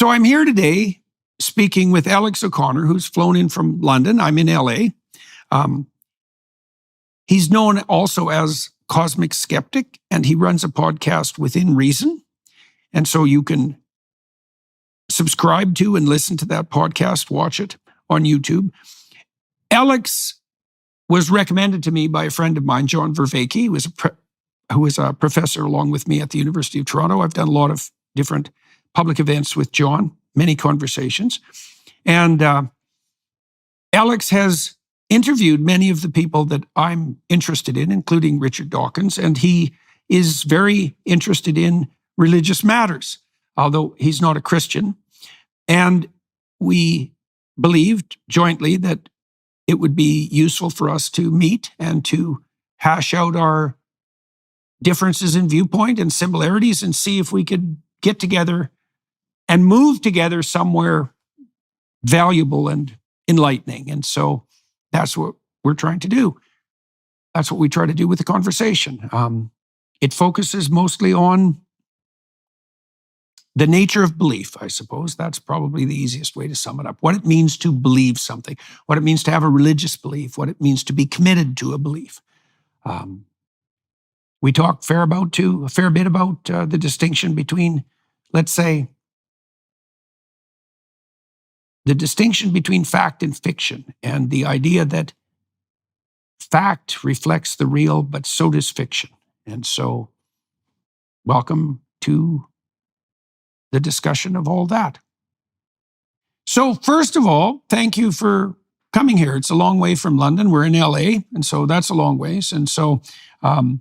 So I'm here today speaking with Alex O'Connor, who's flown in from London. I'm in LA. He's known also as Cosmic Skeptic, and he runs a podcast Within Reason. And so you can subscribe to and listen to that podcast, watch it on YouTube. Alex was recommended to me by a friend of mine, John Vervaeke, who was a professor along with me at the University of Toronto. I've done a lot of different public events with John, many conversations. And Alex has interviewed many of the people that I'm interested in, including Richard Dawkins, and he is very interested in religious matters, although he's not a Christian. And we believed jointly that it would be useful for us to meet and to hash out our differences in viewpoint and similarities and see if we could get together and move together somewhere valuable and enlightening. And so that's what we're trying to do. That's what we try to do with the conversation. It focuses mostly on the nature of belief, I suppose. That's probably the easiest way to sum it up. What it means to believe something, what it means to have a religious belief, what it means to be committed to a belief. We talk a fair bit about the distinction between, let's say, the distinction between fact and fiction, and the idea that fact reflects the real, but so does fiction. And so, welcome to the discussion of all that. So, first of all, thank you for coming here. It's a long way from London. We're in LA, and so that's a long ways. And so, and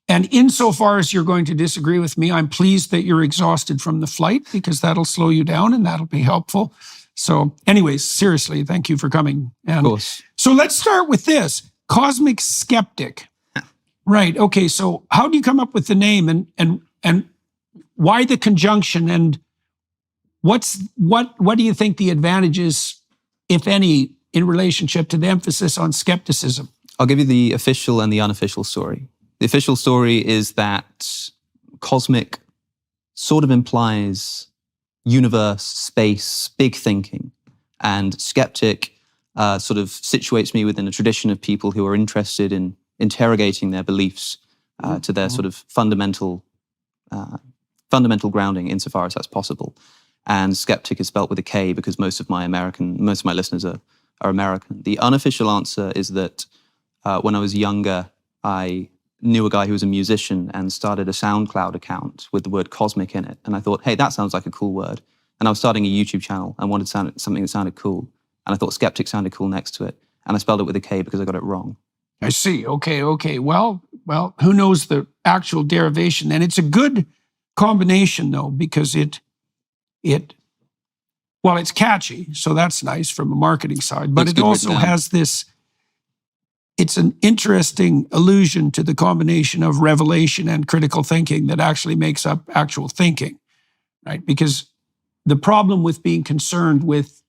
insofar as you're going to disagree with me, I'm pleased that you're exhausted from the flight, because that'll slow you down and that'll be helpful. So anyways, seriously, thank you for coming. And of course. So let's start with this, Cosmic Skeptic. Right, okay, so how do you come up with the name, and why the conjunction, and what do you think the advantage is, if any, in relationship to the emphasis on skepticism? I'll give you the official and the unofficial story. The official story is that cosmic sort of implies universe, space, big thinking. And skeptic sort of situates me within a tradition of people who are interested in interrogating their beliefs to their sort of fundamental grounding, insofar as that's possible. And skeptic is spelt with a K because most of my listeners are American. The unofficial answer is that when I was younger, I knew a guy who was a musician and started a SoundCloud account with the word cosmic in it. And I thought, hey, that sounds like a cool word. And I was starting a YouTube channel and wanted something that sounded cool. And I thought skeptic sounded cool next to it. And I spelled it with a K because I got it wrong. I see. Okay. Well, who knows the actual derivation? And it's a good combination, though, because it's catchy, so that's nice from a marketing side, but it also has this, it's an interesting allusion to the combination of revelation and critical thinking that actually makes up actual thinking, right? Because the problem with being concerned with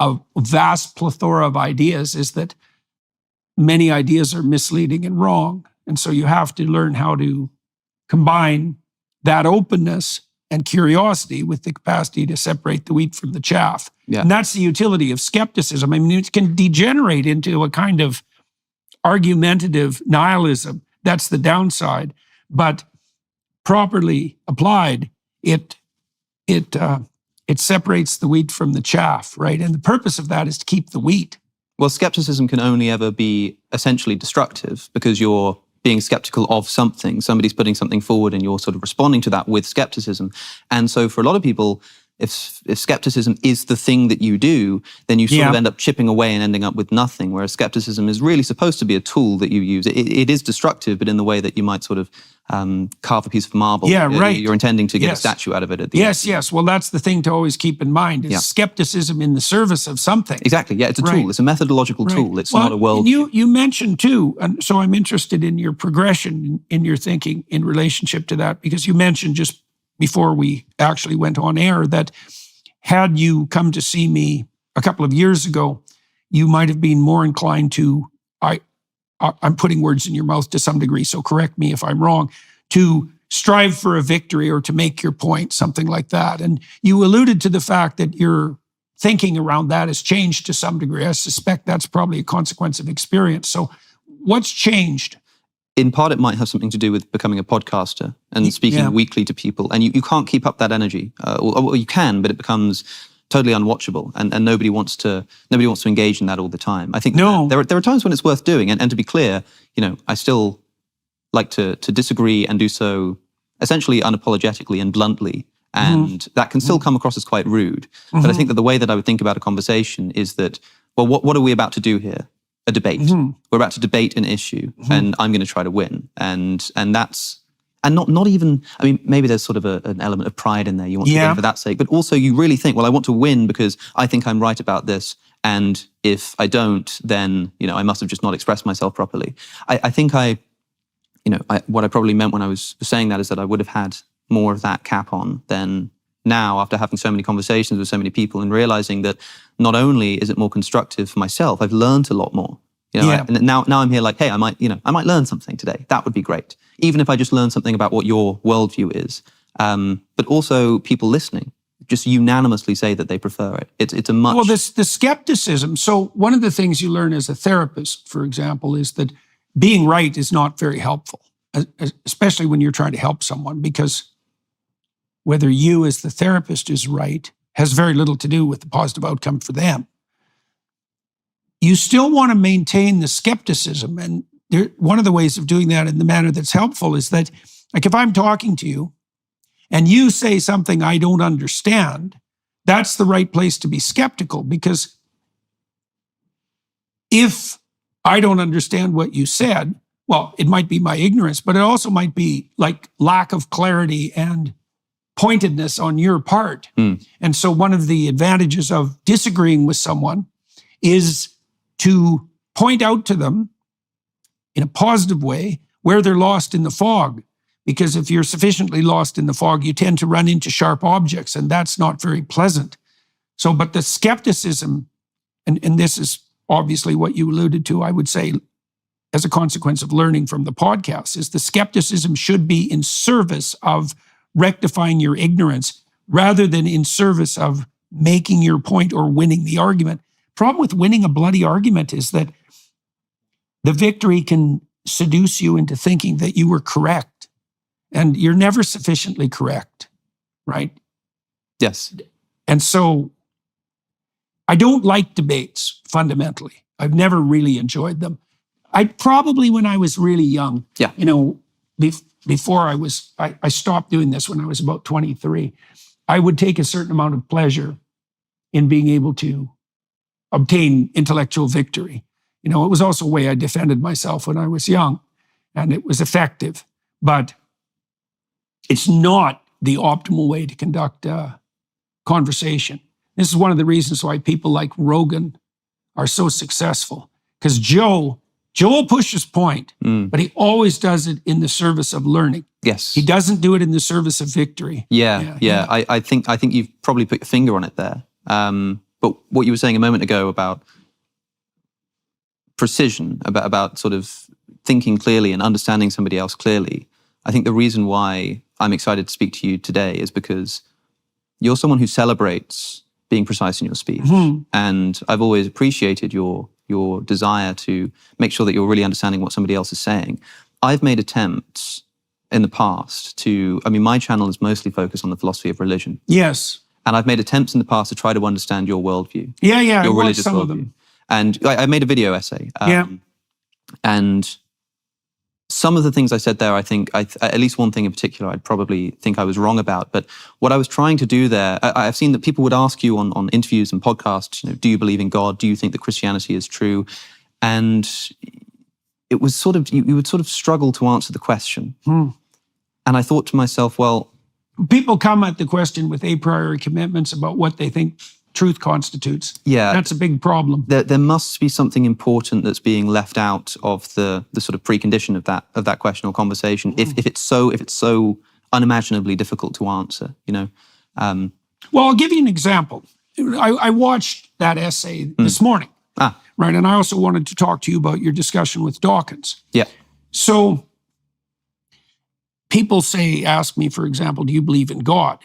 a vast plethora of ideas is that many ideas are misleading and wrong. And so you have to learn how to combine that openness and curiosity with the capacity to separate the wheat from the chaff. Yeah. And that's the utility of skepticism. I mean, it can degenerate into a kind of argumentative nihilism. That's the downside. But properly applied, it separates the wheat from the chaff, right? And the purpose of that is to keep the wheat. Well, skepticism can only ever be essentially destructive because you're being skeptical of something. Somebody's putting something forward and you're sort of responding to that with skepticism. And so for a lot of people, if skepticism is the thing that you do, then you sort of end up chipping away and ending up with nothing, whereas skepticism is really supposed to be a tool that you use. It is destructive, but in the way that you might sort of carve a piece of marble. Yeah, right. You're intending to get a statue out of it at the end. Yes. Well, that's the thing to always keep in mind, is skepticism in the service of something. Exactly, yeah, it's a tool. It's a methodological tool. It's not a world. You mentioned too, and so I'm interested in your progression in your thinking in relationship to that, because you mentioned just before we actually went on air that had you come to see me a couple of years ago, you might have been more inclined to, I'm putting words in your mouth to some degree, so correct me if I'm wrong, to strive for a victory or to make your point, something like that. And you alluded to the fact that your thinking around that has changed to some degree. I suspect that's probably a consequence of experience. So what's changed? In part, it might have something to do with becoming a podcaster and speaking weekly to people. And you can't keep up that energy. Or you can, but it becomes totally unwatchable. And nobody wants to engage in that all the time. I think there are times when it's worth doing. And to be clear, I still like to disagree and do so essentially unapologetically and bluntly. And that can still come across as quite rude. But I think that the way that I would think about a conversation is that, well, what are we about to do here? A debate. We're about to debate an issue, and I'm going to try to win. And that's, and not even, I mean, maybe there's sort of an element of pride in there. You want to win for that sake, but also you really think, well, I want to win because I think I'm right about this. And if I don't, then, I must have just not expressed myself properly. I think what I probably meant when I was saying that is that I would have had more of that cap on than now, after having so many conversations with so many people and realizing that not only is it more constructive for myself, I've learned a lot more. And now I'm here like, hey, I might learn something today. That would be great. Even if I just learn something about what your worldview is. But also people listening just unanimously say that they prefer it. It's a much... Well, the skepticism. So one of the things you learn as a therapist, for example, is that being right is not very helpful, especially when you're trying to help someone, because whether you as the therapist is right has very little to do with the positive outcome for them. You still want to maintain the skepticism. And one of the ways of doing that in the manner that's helpful is that, like, if I'm talking to you and you say something I don't understand, that's the right place to be skeptical, because if I don't understand what you said, well, it might be my ignorance, but it also might be like lack of clarity and pointedness on your part. And so one of the advantages of disagreeing with someone is to point out to them in a positive way where they're lost in the fog. Because if you're sufficiently lost in the fog, you tend to run into sharp objects, and that's not very pleasant. So, but the skepticism, and this is obviously what you alluded to, I would say, as a consequence of learning from the podcast, is the skepticism should be in service of rectifying your ignorance rather than in service of making your point or winning the argument. Problem with winning a bloody argument is that the victory can seduce you into thinking that you were correct, and you're never sufficiently correct, right? Yes. And so I don't like debates fundamentally. I've never really enjoyed them. I probably, when I was really young, before I stopped doing this when I was about 23, I would take a certain amount of pleasure in being able to obtain intellectual victory. It was also a way I defended myself when I was young, and it was effective. But it's not the optimal way to conduct a conversation. This is one of the reasons why people like Rogan are so successful, because Joe will push his point, but he always does it in the service of learning. Yes. He doesn't do it in the service of victory. Yeah. I think you've probably put your finger on it there. But what you were saying a moment ago about precision, about sort of thinking clearly and understanding somebody else clearly, I think the reason why I'm excited to speak to you today is because you're someone who celebrates being precise in your speech. And I've always appreciated your desire to make sure that you're really understanding what somebody else is saying. I've made attempts in the past my channel is mostly focused on the philosophy of religion. Yes. And I've made attempts in the past to try to understand your worldview. Your religious some worldview. of them. And I made a video essay. And some of the things I said there, I think, at least one thing in particular, I'd probably think I was wrong about. But what I was trying to do there, I've seen that people would ask you on interviews and podcasts, do you believe in God? Do you think that Christianity is true? And it was sort of, you would sort of struggle to answer the question. And I thought to myself, well... People come at the question with a priori commitments about what they think truth constitutes. Yeah. That's a big problem. There must be something important that's being left out of the sort of precondition of that question or conversation if it's so unimaginably difficult to answer, Well, I'll give you an example. I watched that essay this morning. Right. And I also wanted to talk to you about your discussion with Dawkins. Yeah. So people ask me, for example, do you believe in God?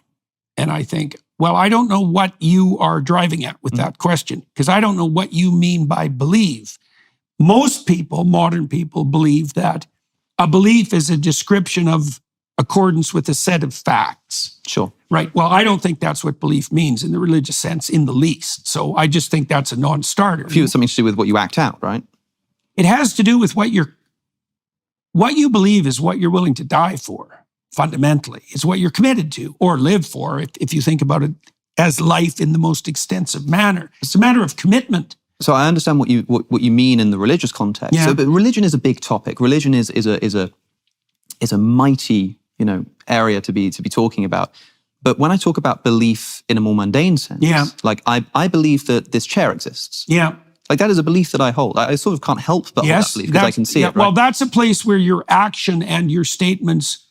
And I think, well, I don't know what you are driving at with that question, because I don't know what you mean by believe. Most people, modern people, believe that a belief is a description of accordance with a set of facts. Sure. Right. Well, I don't think that's what belief means in the religious sense in the least. So I just think that's a non-starter. For you, it's something to do with what you act out, right? It has to do with what you believe is what you're willing to die for, fundamentally. It's what you're committed to or live for, if you think about it as life in the most extensive manner. It's a matter of commitment. So I understand what you mean in the religious context. Yeah. So, but religion is a big topic. Religion is a mighty, area to be talking about. But when I talk about belief in a more mundane sense, like I believe that this chair exists. Yeah. Like that is a belief that I hold. I sort of can't help but hold that belief because I can see it. Right? Well, that's a place where your action and your statements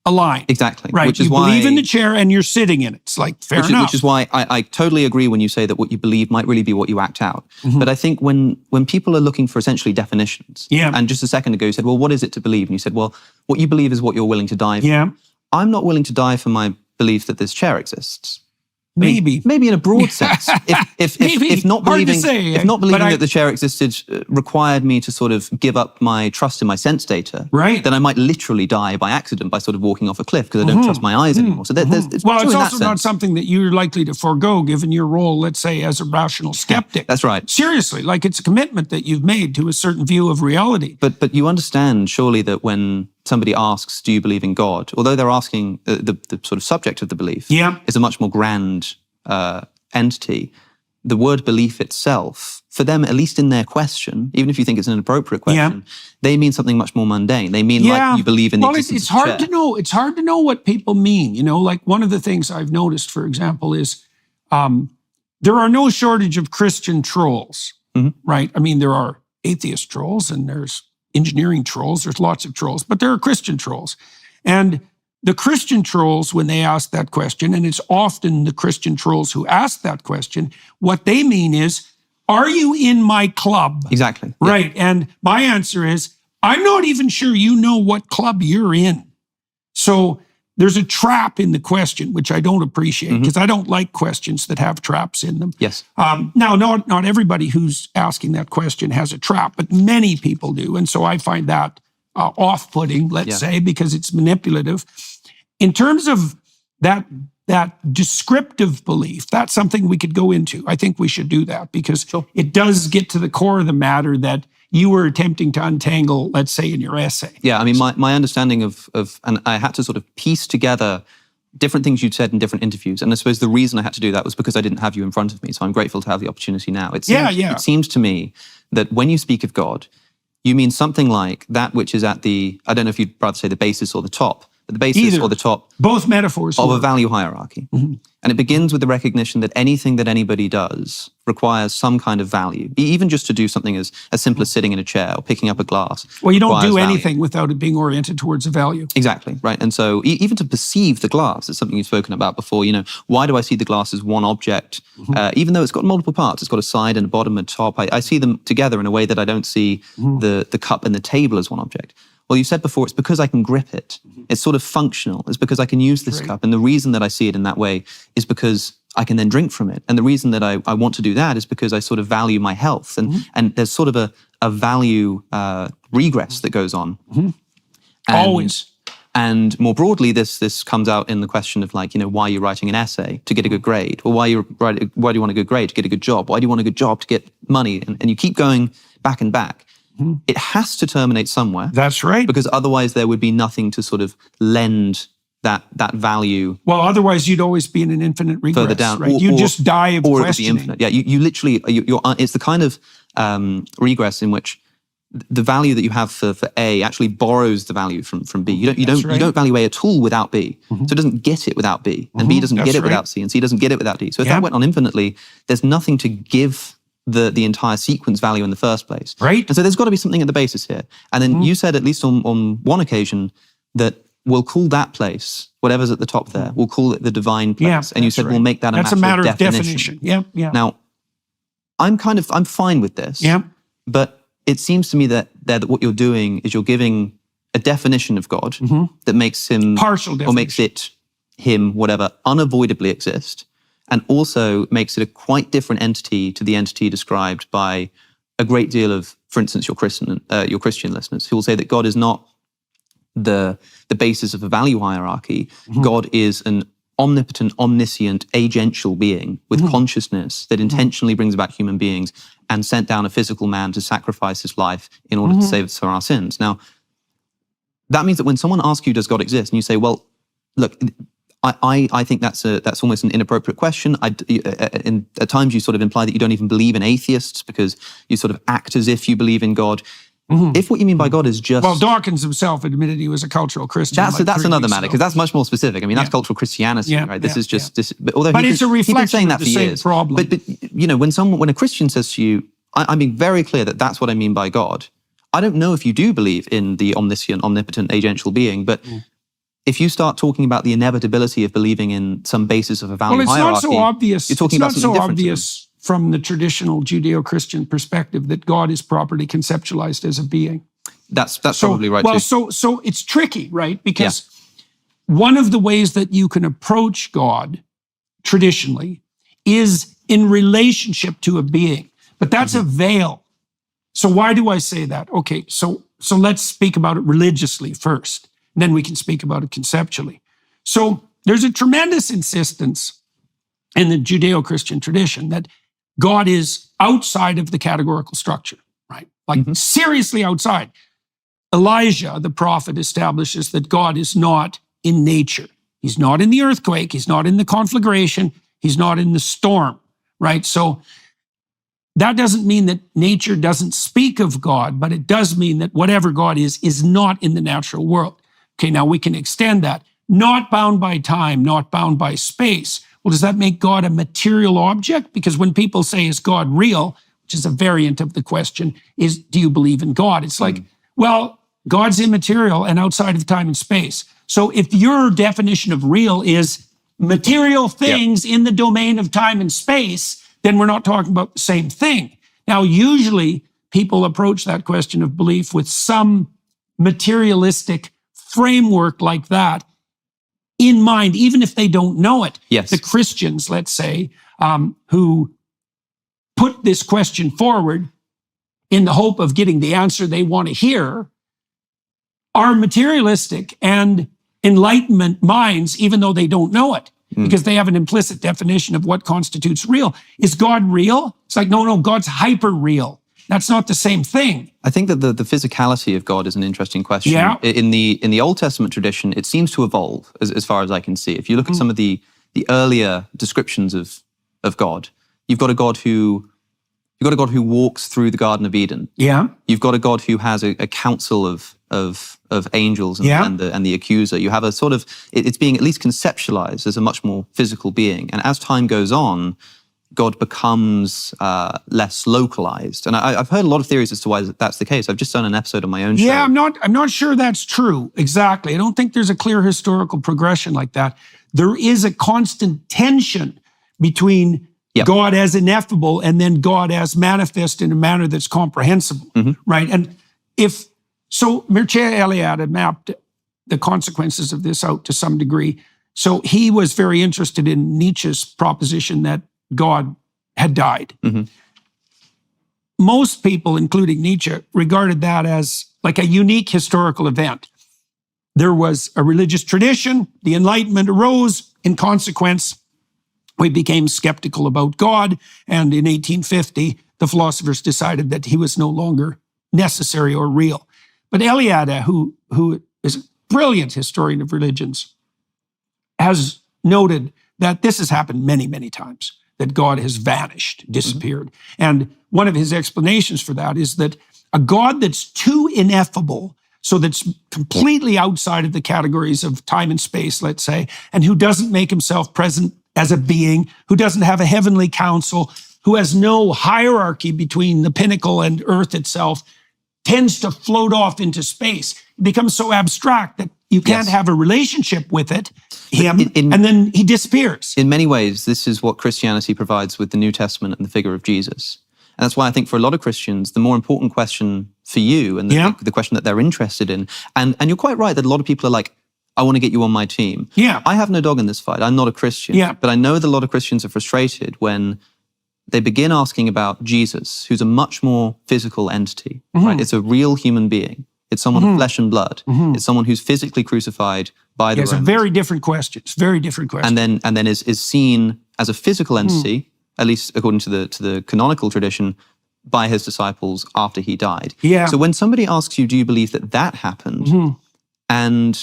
align. Exactly. Right. Which is you why, believe in the chair and you're sitting in it. It's like, fair enough. Which is why I totally agree when you say that what you believe might really be what you act out. Mm-hmm. But I think when people are looking for essentially definitions, and just a second ago you said, well, what is it to believe? And you said, well, what you believe is what you're willing to die for. Yeah. I'm not willing to die for my belief that this chair exists. Maybe in a broad sense. If not believing, that the chair existed required me to sort of give up my trust in my sense data, right, then I might literally die by accident by sort of walking off a cliff because I don't trust my eyes anymore. So it's also not something that you're likely to forego given your role, let's say, as a rational skeptic. That's right. Seriously, like it's a commitment that you've made to a certain view of reality. But you understand surely that when somebody asks, do you believe in God? Although they're asking the sort of subject of the belief is a much more grand entity, the word belief itself, for them, at least in their question, even if you think it's an inappropriate question, they mean something much more mundane. They mean like you believe in the existence it's hard to know. It's hard to know what people mean. Like one of the things I've noticed, for example, is there are no shortage of Christian trolls, right? I mean, there are atheist trolls and there's engineering trolls. There's lots of trolls, but there are Christian trolls. And the Christian trolls, when they ask that question, and it's often the Christian trolls who ask that question, what they mean is, are you in my club? Exactly. Right. Yeah. And my answer is, I'm not even sure you know what club you're in. So there's a trap in the question, which I don't appreciate because I don't like questions that have traps in them. Yes. Now, not everybody who's asking that question has a trap, but many people do. And so I find that off-putting, let's say, because it's manipulative. In terms of that descriptive belief, that's something we could go into. I think we should do that because it does get to the core of the matter that you were attempting to untangle, let's say, in your essay. Yeah, I mean, my understanding of and I had to sort of piece together different things you'd said in different interviews. And I suppose the reason I had to do that was because I didn't have you in front of me. So I'm grateful to have the opportunity now. It seems to me that when you speak of God, you mean something like that which is at the, I don't know if you'd rather say the basis or the top, but the basis or the top. Both metaphors. Of a value hierarchy. And it begins with the recognition that anything that anybody does requires some kind of value, even just to do something as simple as sitting in a chair or picking up a glass. Well, you don't do anything without it being oriented towards a value. Exactly, right. And so even to perceive the glass is something you've spoken about before. Why do I see the glass as one object? Even though it's got multiple parts, it's got a side and a bottom and a top. I see them together in a way that I don't see the cup and the table as one object. Well, you said before, it's because I can grip it. It's sort of functional. It's because I can use this cup. And the reason that I see it in that way is because I can then drink from it. And the reason that I want to do that is because I sort of value my health. And there's sort of a value regress that goes on. Always. And more broadly, this comes out in the question of like, why are you writing an essay? To get a good grade. Or why do you want a good grade? To get a good job. Why do you want a good job? To get money. And you keep going back and back. It has to terminate somewhere. That's right. Because otherwise there would be nothing to sort of lend that value. Well, otherwise you'd always be in an infinite regress. Further down. Right? You just die of questioning. Or it would be infinite. Yeah, you literally, it's the kind of regress in which the value that you have for A actually borrows the value from B. You don't value A at all without B. So it doesn't get it without B. And B doesn't get it without C. And C doesn't get it without D. So if that went on infinitely, there's nothing to give the entire sequence value in the first place. Right. And so there's got to be something at the basis here. And then you said, at least on one occasion, that we'll call that place, whatever's at the top there, we'll call it the divine place. Yeah, and you said we'll make that a matter of definition. Yeah. Now, I'm fine with this. Yeah. But it seems to me that what you're doing is you're giving a definition of God that makes him partial definition, or makes it him, whatever, unavoidably exist, and also makes it a quite different entity to the entity described by a great deal of, for instance, your Christian listeners, who will say that God is not the basis of a value hierarchy. God is an omnipotent, omniscient, agential being with consciousness that intentionally brings about human beings and sent down a physical man to sacrifice his life in order to save us from our sins. Now, that means that when someone asks you, does God exist? And you say, well, look, I think that's almost an inappropriate question. At times you sort of imply that you don't even believe in atheists because you sort of act as if you believe in God. If what you mean by God is just... Well, Dawkins himself admitted he was a cultural Christian. That's another matter, because that's much more specific. I mean, that's cultural Christianity, right? This is just... This, although but it's a reflection of the same problem. But you know, when a Christian says to you, I'm being very clear that that's what I mean by God. I don't know if you do believe in the omniscient, omnipotent, agential being, but if you start talking about the inevitability of believing in some basis of a value hierarchy... Well, it's not so obvious. You're talking about something different. It's not so obvious from the traditional Judeo-Christian perspective that God is properly conceptualized as a being. That's probably right, well, too. So it's tricky, right? Because one of the ways that you can approach God traditionally is in relationship to a being. But that's a veil. So why do I say that? Okay, so let's speak about it religiously first. Then we can speak about it conceptually. So there's a tremendous insistence in the Judeo-Christian tradition that God is outside of the categorical structure, right? Like seriously outside. Elijah, the prophet, establishes that God is not in nature. He's not in the earthquake. He's not in the conflagration. He's not in the storm, right? So that doesn't mean that nature doesn't speak of God, but it does mean that whatever God is not in the natural world. Okay, now we can extend that. Not bound by time, not bound by space. Well, does that make God a material object? Because when people say, is God real, which is a variant of the question, is do you believe in God? It's like, well, God's immaterial and outside of time and space. So if your definition of real is material things in the domain of time and space, then we're not talking about the same thing. Now, usually people approach that question of belief with some materialistic framework like that in mind, even if they don't know it. Yes. The Christians, let's say, who put this question forward in the hope of getting the answer they want to hear, are materialistic and Enlightenment minds, even though they don't know it, because they have an implicit definition of what constitutes real. Is God real? It's like, no, God's hyper real. That's not the same thing. I think that the physicality of God is an interesting question. Yeah. In the Old Testament tradition, it seems to evolve as far as I can see. If you look at some of the earlier descriptions of God, you've got a God who walks through the Garden of Eden. Yeah. You've got a God who has a council of angels and the accuser. You have a sort of, it's being at least conceptualized as a much more physical being. And as time goes on, God becomes less localized. And I've heard a lot of theories as to why that's the case. I've just done an episode on my own show. Yeah, I'm not sure that's true exactly. I don't think there's a clear historical progression like that. There is a constant tension between God as ineffable and then God as manifest in a manner that's comprehensible, right? And so Mircea Eliade had mapped the consequences of this out to some degree. So he was very interested in Nietzsche's proposition that God had died. Most people, including Nietzsche, regarded that as like a unique historical event. There was a religious tradition, the Enlightenment arose, in consequence, we became skeptical about God, and in 1850, the philosophers decided that he was no longer necessary or real. But Eliade, who is a brilliant historian of religions, has noted that this has happened many, many times, that God has vanished, disappeared. And one of his explanations for that is that a God that's too ineffable, so that's completely outside of the categories of time and space, let's say, and who doesn't make himself present as a being, who doesn't have a heavenly council, who has no hierarchy between the pinnacle and earth itself, tends to float off into space. It becomes so abstract that you can't have a relationship with him, and then he disappears. In many ways, this is what Christianity provides with the New Testament and the figure of Jesus. And that's why I think for a lot of Christians, the more important question for you and the question that they're interested in, and you're quite right that a lot of people are like, I want to get you on my team. Yeah. I have no dog in this fight. I'm not a Christian. Yeah. But I know that a lot of Christians are frustrated when they begin asking about Jesus, who's a much more physical entity, right? It's a real human being. It's someone of flesh and blood. It's someone who's physically crucified by the Romans. It's a very different question. It's very different question. And then is seen as a physical entity, at least according to the canonical tradition, by his disciples after he died. Yeah. So when somebody asks you, do you believe that happened? And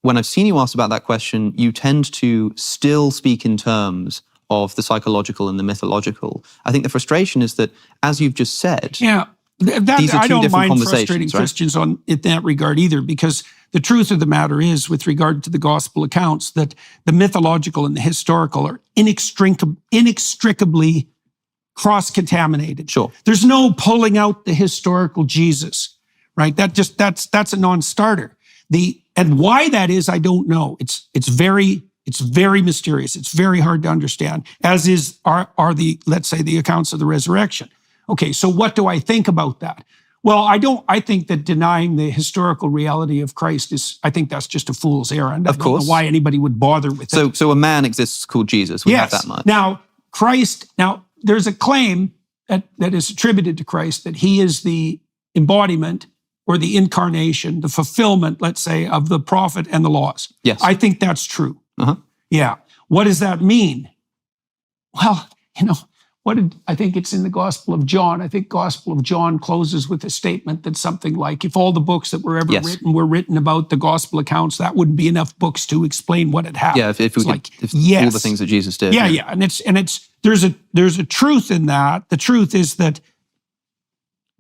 when I've seen you ask about that question, you tend to still speak in terms of the psychological and the mythological. I think the frustration is that, as you've just said, these are I two don't different mind conversations, frustrating right? Christians in that regard either, because the truth of the matter is, with regard to the gospel accounts, that the mythological and the historical are inextricably cross-contaminated. Sure. There's no pulling out the historical Jesus, right? That's a non-starter. And why that is, I don't know. It's very mysterious. It's very hard to understand, as are let's say, the accounts of the resurrection. Okay, so what do I think about that? Well, I think that denying the historical reality of Christ I think that's just a fool's errand. I don't know why anybody would bother with it. So a man exists called Jesus. We have that much. Now, there's a claim that is attributed to Christ that he is the embodiment or the incarnation, the fulfillment, let's say, of the prophet and the laws. Yes. I think that's true. Yeah. What does that mean? Well, I think it's in the Gospel of John. I think Gospel of John closes with a statement that's something like, if all the books that were ever written were written about the gospel accounts, that wouldn't be enough books to explain what had happened. Yeah, if all the things that Jesus did. Yeah. And there's a truth in that. The truth is that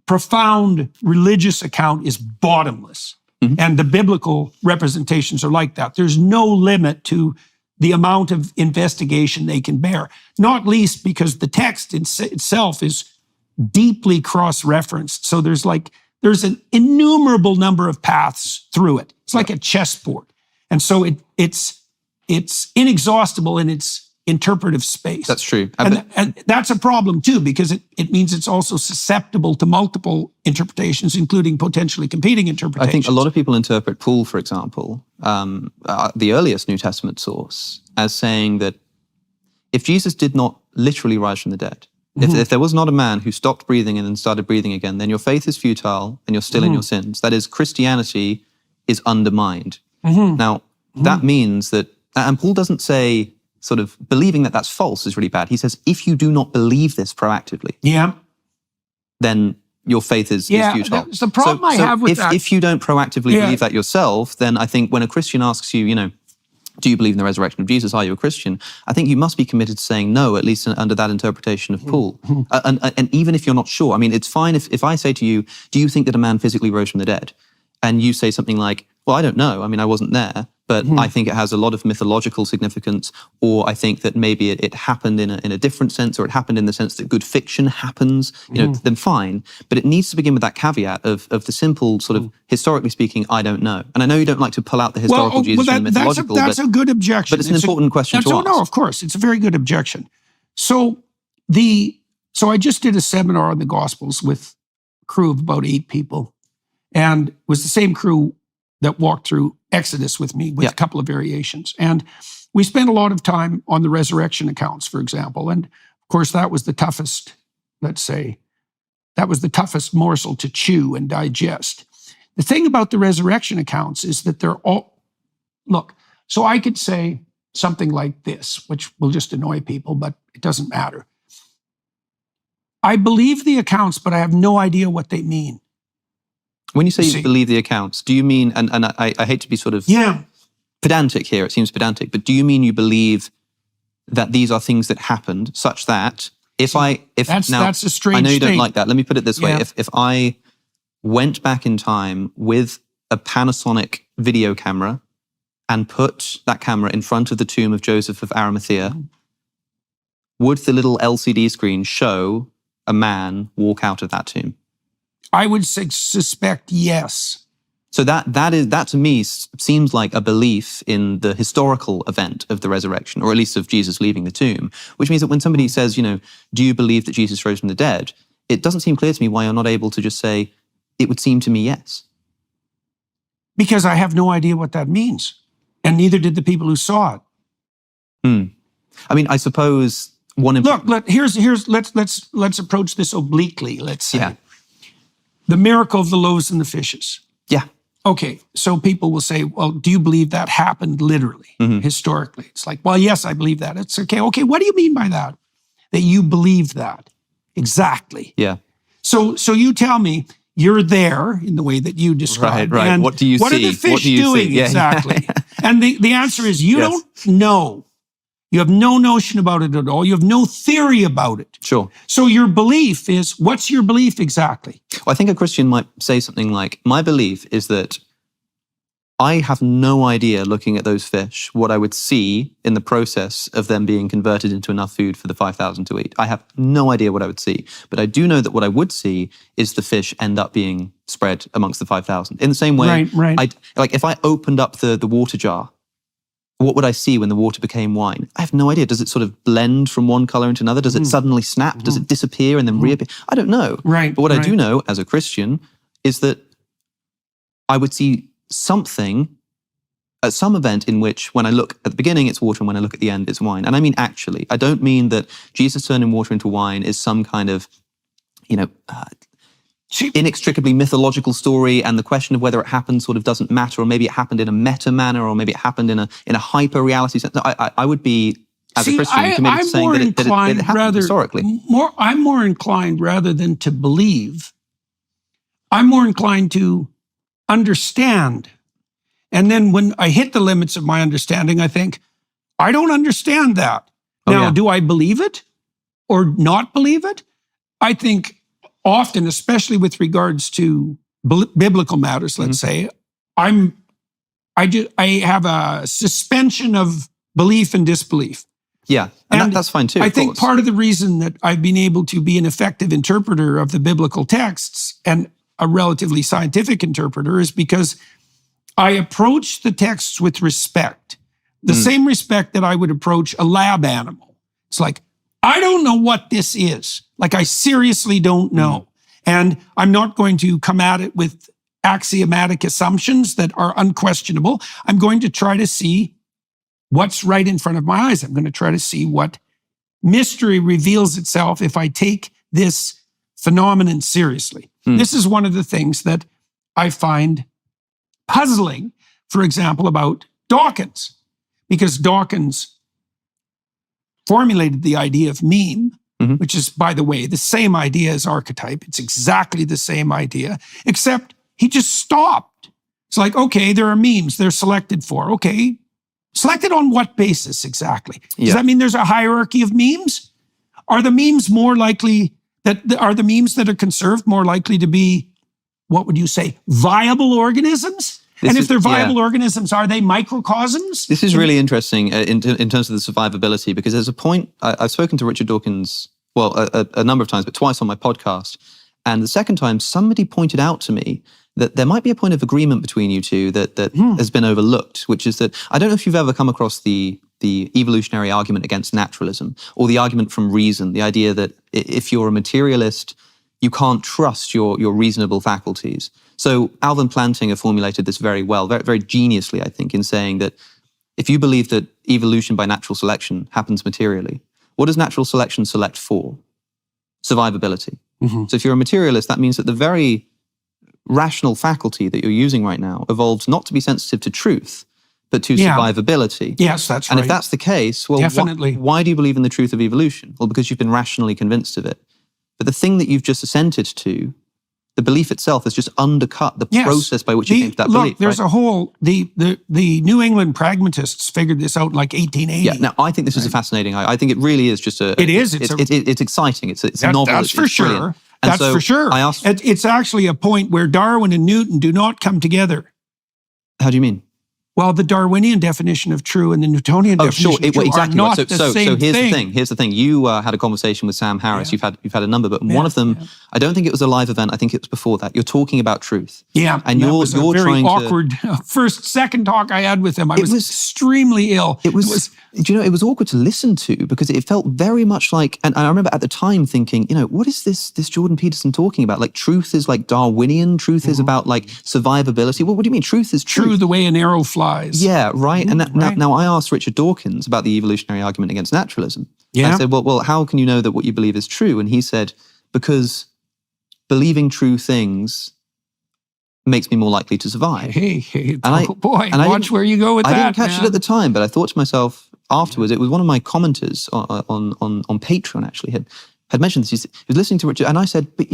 profound religious account is bottomless. And the biblical representations are like that. There's no limit to the amount of investigation they can bear, not least because the text itself is deeply cross-referenced. So there's an innumerable number of paths through it. It's like a chessboard. And so it's inexhaustible in its interpretive space. That's true. And that's a problem too, because it means it's also susceptible to multiple interpretations, including potentially competing interpretations. I think a lot of people interpret Paul, for example, the earliest New Testament source, as saying that if Jesus did not literally rise from the dead, if there was not a man who stopped breathing and then started breathing again, then your faith is futile and you're still in your sins. That is, Christianity is undermined. Now, that means that, and Paul doesn't say, sort of believing that that's false is really bad. He says, if you do not believe this proactively, then your faith is futile. That's the problem I have with that. If you don't proactively believe that yourself, then I think when a Christian asks you, do you believe in the resurrection of Jesus? Are you a Christian? I think you must be committed to saying no, at least under that interpretation of Paul. And even if you're not sure, I mean, it's fine if I say to you, do you think that a man physically rose from the dead? And you say something like, well, I don't know. I mean, I wasn't there. But I think it has a lot of mythological significance, or I think that maybe it happened in a different sense, or it happened in the sense that good fiction happens, then fine. But it needs to begin with that caveat of the simple sort of, historically speaking, I don't know. And I know you don't like to pull out the historical Jesus from the mythological. That's a good objection. But it's an important question to ask. No, of course. It's a very good objection. So I just did a seminar on the Gospels with a crew of about 8 people. And it was the same crew that walked through Exodus with me with a couple of variations. And we spent a lot of time on the resurrection accounts, for example. And of course, that was the toughest, morsel to chew and digest. The thing about the resurrection accounts is that they're all, so I could say something like this, which will just annoy people, but it doesn't matter. I believe the accounts, but I have no idea what they mean. When you say you believe the accounts, do you mean, and I hate to be sort of pedantic here, it seems pedantic, but do you mean you believe that these are things that happened such that that's a strange thing. I know you don't like that. Let me put it this way. If I went back in time with a Panasonic video camera and put that camera in front of the tomb of Joseph of Arimathea, would the little LCD screen show a man walk out of that tomb? I would suspect yes. So that to me seems like a belief in the historical event of the resurrection, or at least of Jesus leaving the tomb, which means that when somebody says, do you believe that Jesus rose from the dead? it doesn't seem clear to me why you're not able to just say, it would seem to me yes. Because I have no idea what that means. And neither did the people who saw it. I mean, I suppose Look, let's approach this obliquely, let's say. Yeah. The miracle of the loaves and the fishes. Yeah. Okay, so people will say, well, do you believe that happened literally, historically? It's like, well, yes, I believe that. It's okay. Okay, what do you mean by that? That you believe that? Exactly. Yeah. So you tell me, you're there in the way that you described. Right. And what do you see? What are the fish doing exactly? And the answer is you don't know. You have no notion about it at all. You have no theory about it. Sure. So your belief is, what's your belief exactly? Well, I think a Christian might say something like, my belief is that I have no idea, looking at those fish, what I would see in the process of them being converted into enough food for the 5,000 to eat. I have no idea what I would see. But I do know that what I would see is the fish end up being spread amongst the 5,000. In the same way, right. Like if I opened up the water jar, what would I see when the water became wine? I have no idea. Does it sort of blend from one color into another? Does it suddenly snap? Does it disappear and then reappear? I don't know. Right. But what I do know as a Christian is that I would see something at some event in which when I look at the beginning, it's water, and when I look at the end, it's wine. And I mean actually. I don't mean that Jesus turning water into wine is some kind of, inextricably mythological story, and the question of whether it happened sort of doesn't matter, or maybe it happened in a meta manner, or maybe it happened in a hyper reality sense. No, I would be, as a Christian, committed to saying that it happened historically. I'm more inclined, rather than to believe, I'm more inclined to understand. And then when I hit the limits of my understanding, I think, I don't understand that. Now, do I believe it or not believe it? I think often, especially with regards to biblical matters, let's say, I have a suspension of belief and disbelief. Yeah, and that's fine too. I think part of the reason that I've been able to be an effective interpreter of the biblical texts, and a relatively scientific interpreter, is because I approach the texts with respect, the same respect that I would approach a lab animal. It's like, I don't know what this is. Like, I seriously don't know. And I'm not going to come at it with axiomatic assumptions that are unquestionable. I'm going to try to see what's right in front of my eyes. I'm going to try to see what mystery reveals itself if I take this phenomenon seriously. This is one of the things that I find puzzling, for example, about Dawkins, because Dawkins formulated the idea of meme, which is, by the way, the same idea as archetype. It's exactly the same idea, except he just stopped. It's like, okay, there are memes, they're selected for. Okay, selected on what basis exactly? Does that mean there's a hierarchy of memes? Are the memes more likely are the memes that are conserved more likely to be, what would you say, viable organisms? And if they're viable organisms, are they microcosms? This is really interesting in terms of the survivability, because there's a point, I've spoken to Richard Dawkins, well, a number of times, but twice on my podcast. And the second time, somebody pointed out to me that there might be a point of agreement between you two that has been overlooked, which is that, I don't know if you've ever come across the evolutionary argument against naturalism, or the argument from reason, the idea that if you're a materialist, you can't trust your reasonable faculties. So Alvin Plantinga formulated this very well, very, very geniusly, I think, in saying that if you believe that evolution by natural selection happens materially, what does natural selection select for? Survivability. So if you're a materialist, that means that the very rational faculty that you're using right now evolved not to be sensitive to truth, but to survivability. Yes, that's right. And if that's the case, well, definitely. Why do you believe in the truth of evolution? Well, because you've been rationally convinced of it. But the thing that you've just assented to, the belief itself, has just undercut the process by which you came to that belief. There's a whole, the New England pragmatists figured this out in like 1880. Yeah, now I think this is a fascinating, I think it really is just a... It is. It's exciting. It's novel. That's for sure. Brilliant. That's for sure. It's actually a point where Darwin and Newton do not come together. How do you mean? Well, the Darwinian definition of true and the Newtonian definition of true are not the same thing. Here's the thing. You had a conversation with Sam Harris. You've had a number, but one of them, I don't think it was a live event. I think it was before that. You're talking about truth. Yeah, and you're very trying awkward second talk I had with him. I was extremely ill. It was Do you know, it was awkward to listen to because it felt very much like, and I remember at the time thinking, what is this Jordan Peterson talking about? Like truth is like Darwinian, truth is about like survivability. Well, what do you mean? Truth is truth. True the way an arrow flies. Yeah, right. And now I asked Richard Dawkins about the evolutionary argument against naturalism. Yeah. I said, well, how can you know that what you believe is true? And he said, because believing true things makes me more likely to survive. Hey, watch where you go with that. I didn't catch it at the time, but I thought to myself afterwards, it was one of my commenters on Patreon actually had mentioned this. He was listening to Richard, and I said, but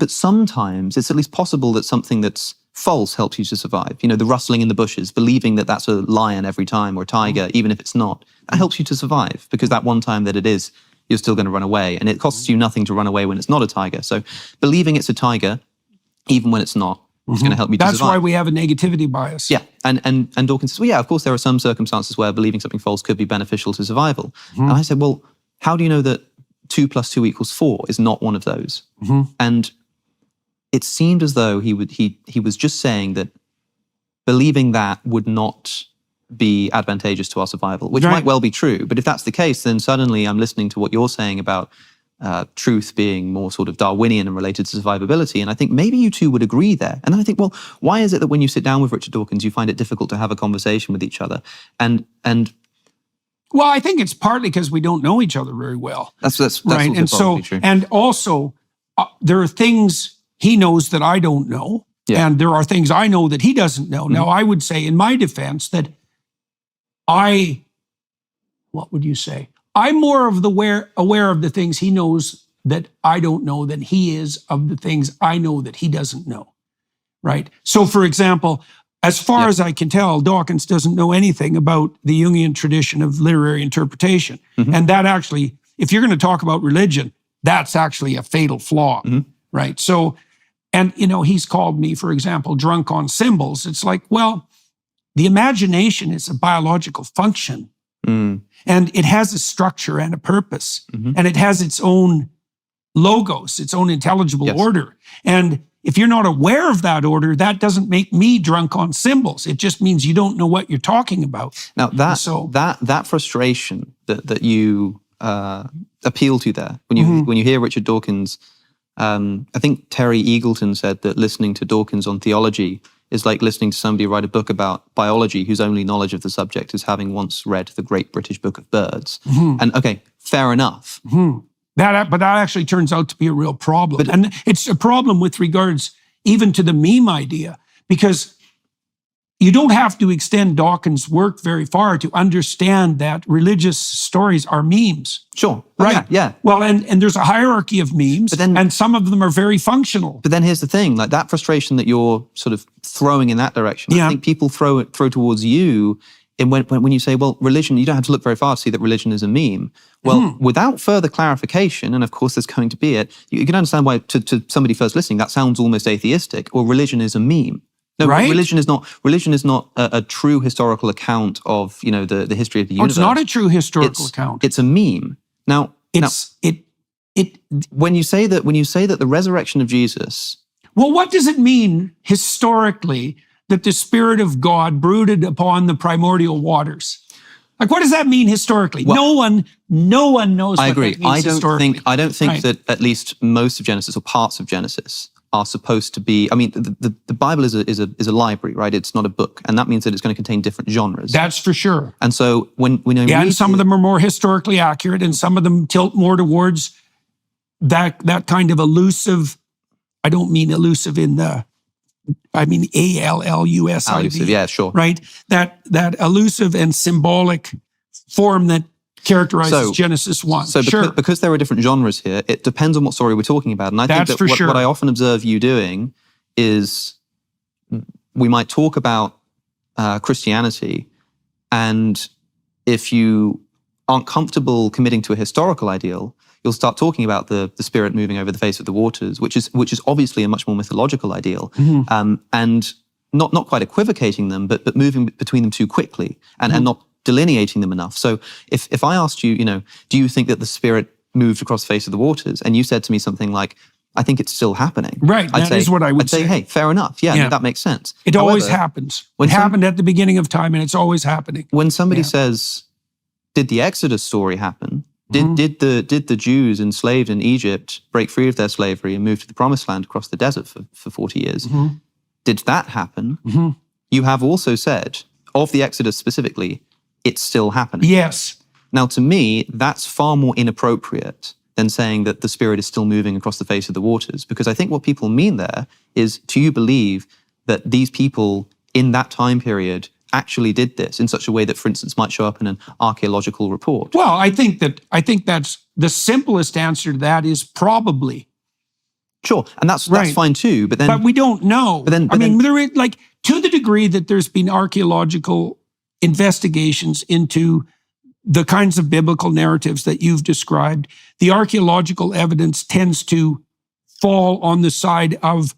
sometimes it's at least possible that something that's false helps you to survive. The rustling in the bushes, believing that that's a lion every time or a tiger, even if it's not, that helps you to survive because that one time that it is, you're still going to run away. And it costs you nothing to run away when it's not a tiger. So believing it's a tiger, even when it's not, is going to help you to survive. That's why we have a negativity bias. Yeah. And Dawkins says, well, yeah, of course, there are some circumstances where believing something false could be beneficial to survival. And I said, well, how do you know that 2 + 2 = 4 is not one of those? And it seemed as though he was just saying that believing that would not be advantageous to our survival, which might well be true. But if that's the case, then suddenly I'm listening to what you're saying about truth being more sort of Darwinian and related to survivability. And I think maybe you two would agree there. And then I think, well, why is it that when you sit down with Richard Dawkins, you find it difficult to have a conversation with each other? And well, I think it's partly because we don't know each other very well. That's right. Also and so, true. And also, there are things he knows that I don't know. Yeah. And there are things I know that he doesn't know. Now, I would say in my defense that what would you say? I'm more aware of the things he knows that I don't know than he is of the things I know that he doesn't know, right? So, for example, as far as I can tell, Dawkins doesn't know anything about the Jungian tradition of literary interpretation. And that actually, if you're going to talk about religion, that's actually a fatal flaw, right? So, and, he's called me, for example, drunk on symbols. It's like, well, the imagination is a biological function. And it has a structure and a purpose, and it has its own logos, its own intelligible order. And if you're not aware of that order, that doesn't make me drunk on symbols. It just means you don't know what you're talking about. Now, that frustration that you appeal to there, when you hear Richard Dawkins, I think Terry Eagleton said that listening to Dawkins on theology is like listening to somebody write a book about biology whose only knowledge of the subject is having once read the Great British Book of Birds. And okay, fair enough. But that actually turns out to be a real problem. And it's a problem with regards even to the meme idea, because you don't have to extend Dawkins' work very far to understand that religious stories are memes. Sure. Right. Yeah. Well, and there's a hierarchy of memes, and some of them are very functional. But then here's the thing, like that frustration that you're sort of throwing in that direction, I think people throw towards you when you say, well, religion, you don't have to look very far to see that religion is a meme. Well, without further clarification, and of course there's going to be it, you can understand why to somebody first listening, that sounds almost atheistic, or religion is a meme. No, religion is not a true historical account of the history of the universe. It's not a true historical account. It's a meme. Now, when you say that the resurrection of Jesus. Well, what does it mean historically that the Spirit of God brooded upon the primordial waters? Like, what does that mean historically? Well, no one knows. I agree. What that means historically. I don't think that at least most of Genesis or parts of Genesis are supposed to be. I mean, the Bible is a library, right? It's not a book, and that means that it's going to contain different genres. That's for sure. And so when I read and some of them are more historically accurate, and some of them tilt more towards that kind of elusive. I don't mean elusive I mean ALLUSIV. Elusive, yeah, sure. Right? That elusive and symbolic form that characterizes Genesis 1. So because there are different genres here, it depends on what story we're talking about. And I think that what I often observe you doing is we might talk about Christianity, and if you aren't comfortable committing to a historical ideal, you'll start talking about the Spirit moving over the face of the waters, which is obviously a much more mythological ideal, and not quite equivocating them, but moving between them too quickly and not delineating them enough. So if I asked you, do you think that the Spirit moved across the face of the waters, and you said to me something like, I think it's still happening. Right, that is what I would say. Hey, fair enough. Yeah, that makes sense. It always happens. It happened at the beginning of time, and it's always happening. When somebody says, did the Exodus story happen? Did the Jews enslaved in Egypt break free of their slavery and move to the Promised Land across the desert for 40 years? Did that happen? You have also said, of the Exodus specifically, it's still happening. Yes. Now, to me, that's far more inappropriate than saying that the Spirit is still moving across the face of the waters. Because I think what people mean there is, do you believe that these people in that time period actually did this in such a way that, for instance, might show up in an archaeological report? Well, I think that's the simplest answer to that is probably. Sure, and that's fine too. But we don't know. There is, like, to the degree that there's been archaeological investigations into the kinds of biblical narratives that you've described, the archaeological evidence tends to fall on the side of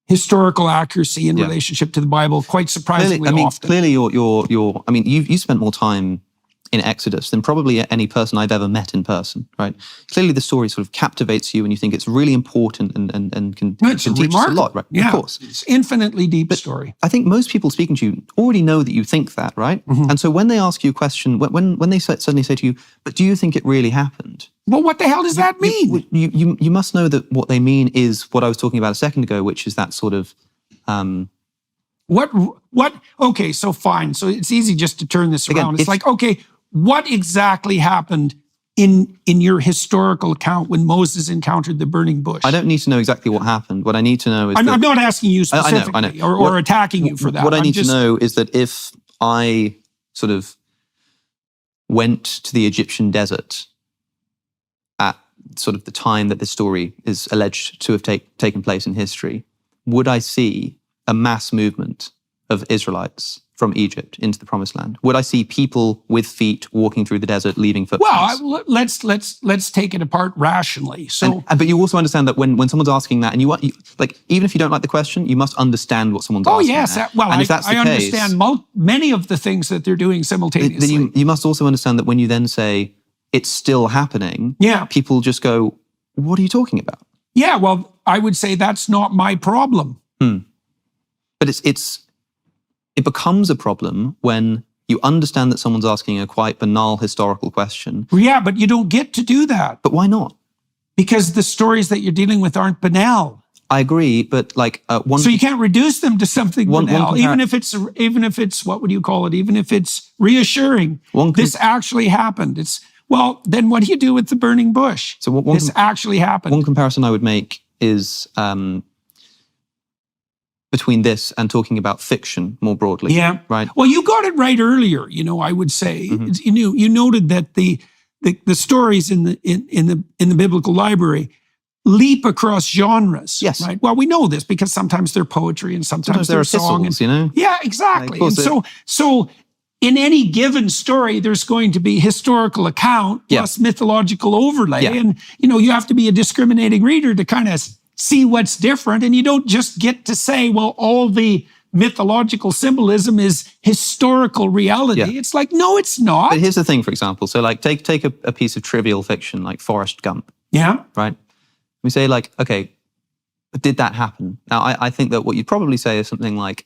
historical accuracy in relationship to the Bible, quite surprisingly often. Clearly, you spent more time in Exodus than probably any person I've ever met in person, right? Clearly, the story sort of captivates you, and you think it's really important and can teach us a lot, right? Yeah, of course, it's infinitely deep story. I think most people speaking to you already know that you think that, right? And so when they ask you a question, when they suddenly say to you, "But do you think it really happened?" Well, what the hell does that mean? You must know that what they mean is what I was talking about a second ago, which is that sort of. What? Okay, so fine. So it's easy just to turn this around. It's like, okay, what exactly happened in your historical account when Moses encountered the burning bush? I don't need to know exactly what happened. What I need to know is I'm not asking you specifically I know. Or attacking you for that. What I need to know is that if I sort of went to the Egyptian desert at sort of the time that this story is alleged to have taken place in history, would I see a mass movement of Israelites from Egypt into the Promised Land? Would I see people with feet walking through the desert, leaving footprints? Well, let's take it apart rationally. So, but you also understand that when someone's asking that, and you like, even if you don't like the question, you must understand what someone's asking. Oh yes, I understand many of the things that they're doing simultaneously. Then you must also understand that when you then say it's still happening, people just go, "What are you talking about?" Yeah, well, I would say that's not my problem. But it becomes a problem when you understand that someone's asking a quite banal historical question. Yeah, but you don't get to do that. But why not? Because the stories that you're dealing with aren't banal. I agree, but like so you can't reduce them to something banal, even if it's what would you call it? Even if it's reassuring. This actually happened. Then what do you do with the burning bush? So this actually happened. One comparison I would make is between this and talking about fiction more broadly. Yeah. Right. Well, you got it right earlier. I would say you noted that the stories in the biblical library leap across genres. Yes. Right. Well, we know this because sometimes they're poetry and sometimes they're song. Yeah, exactly. Like, and so in any given story, there's going to be historical account plus mythological overlay, and you have to be a discriminating reader to kind of see what's different, and you don't just get to say, well, all the mythological symbolism is historical reality. Yeah. It's like, no, it's not. But here's the thing, for example. So like take a piece of trivial fiction like Forrest Gump. Yeah. Right? We say like, okay, did that happen? Now, I think that what you'd probably say is something like,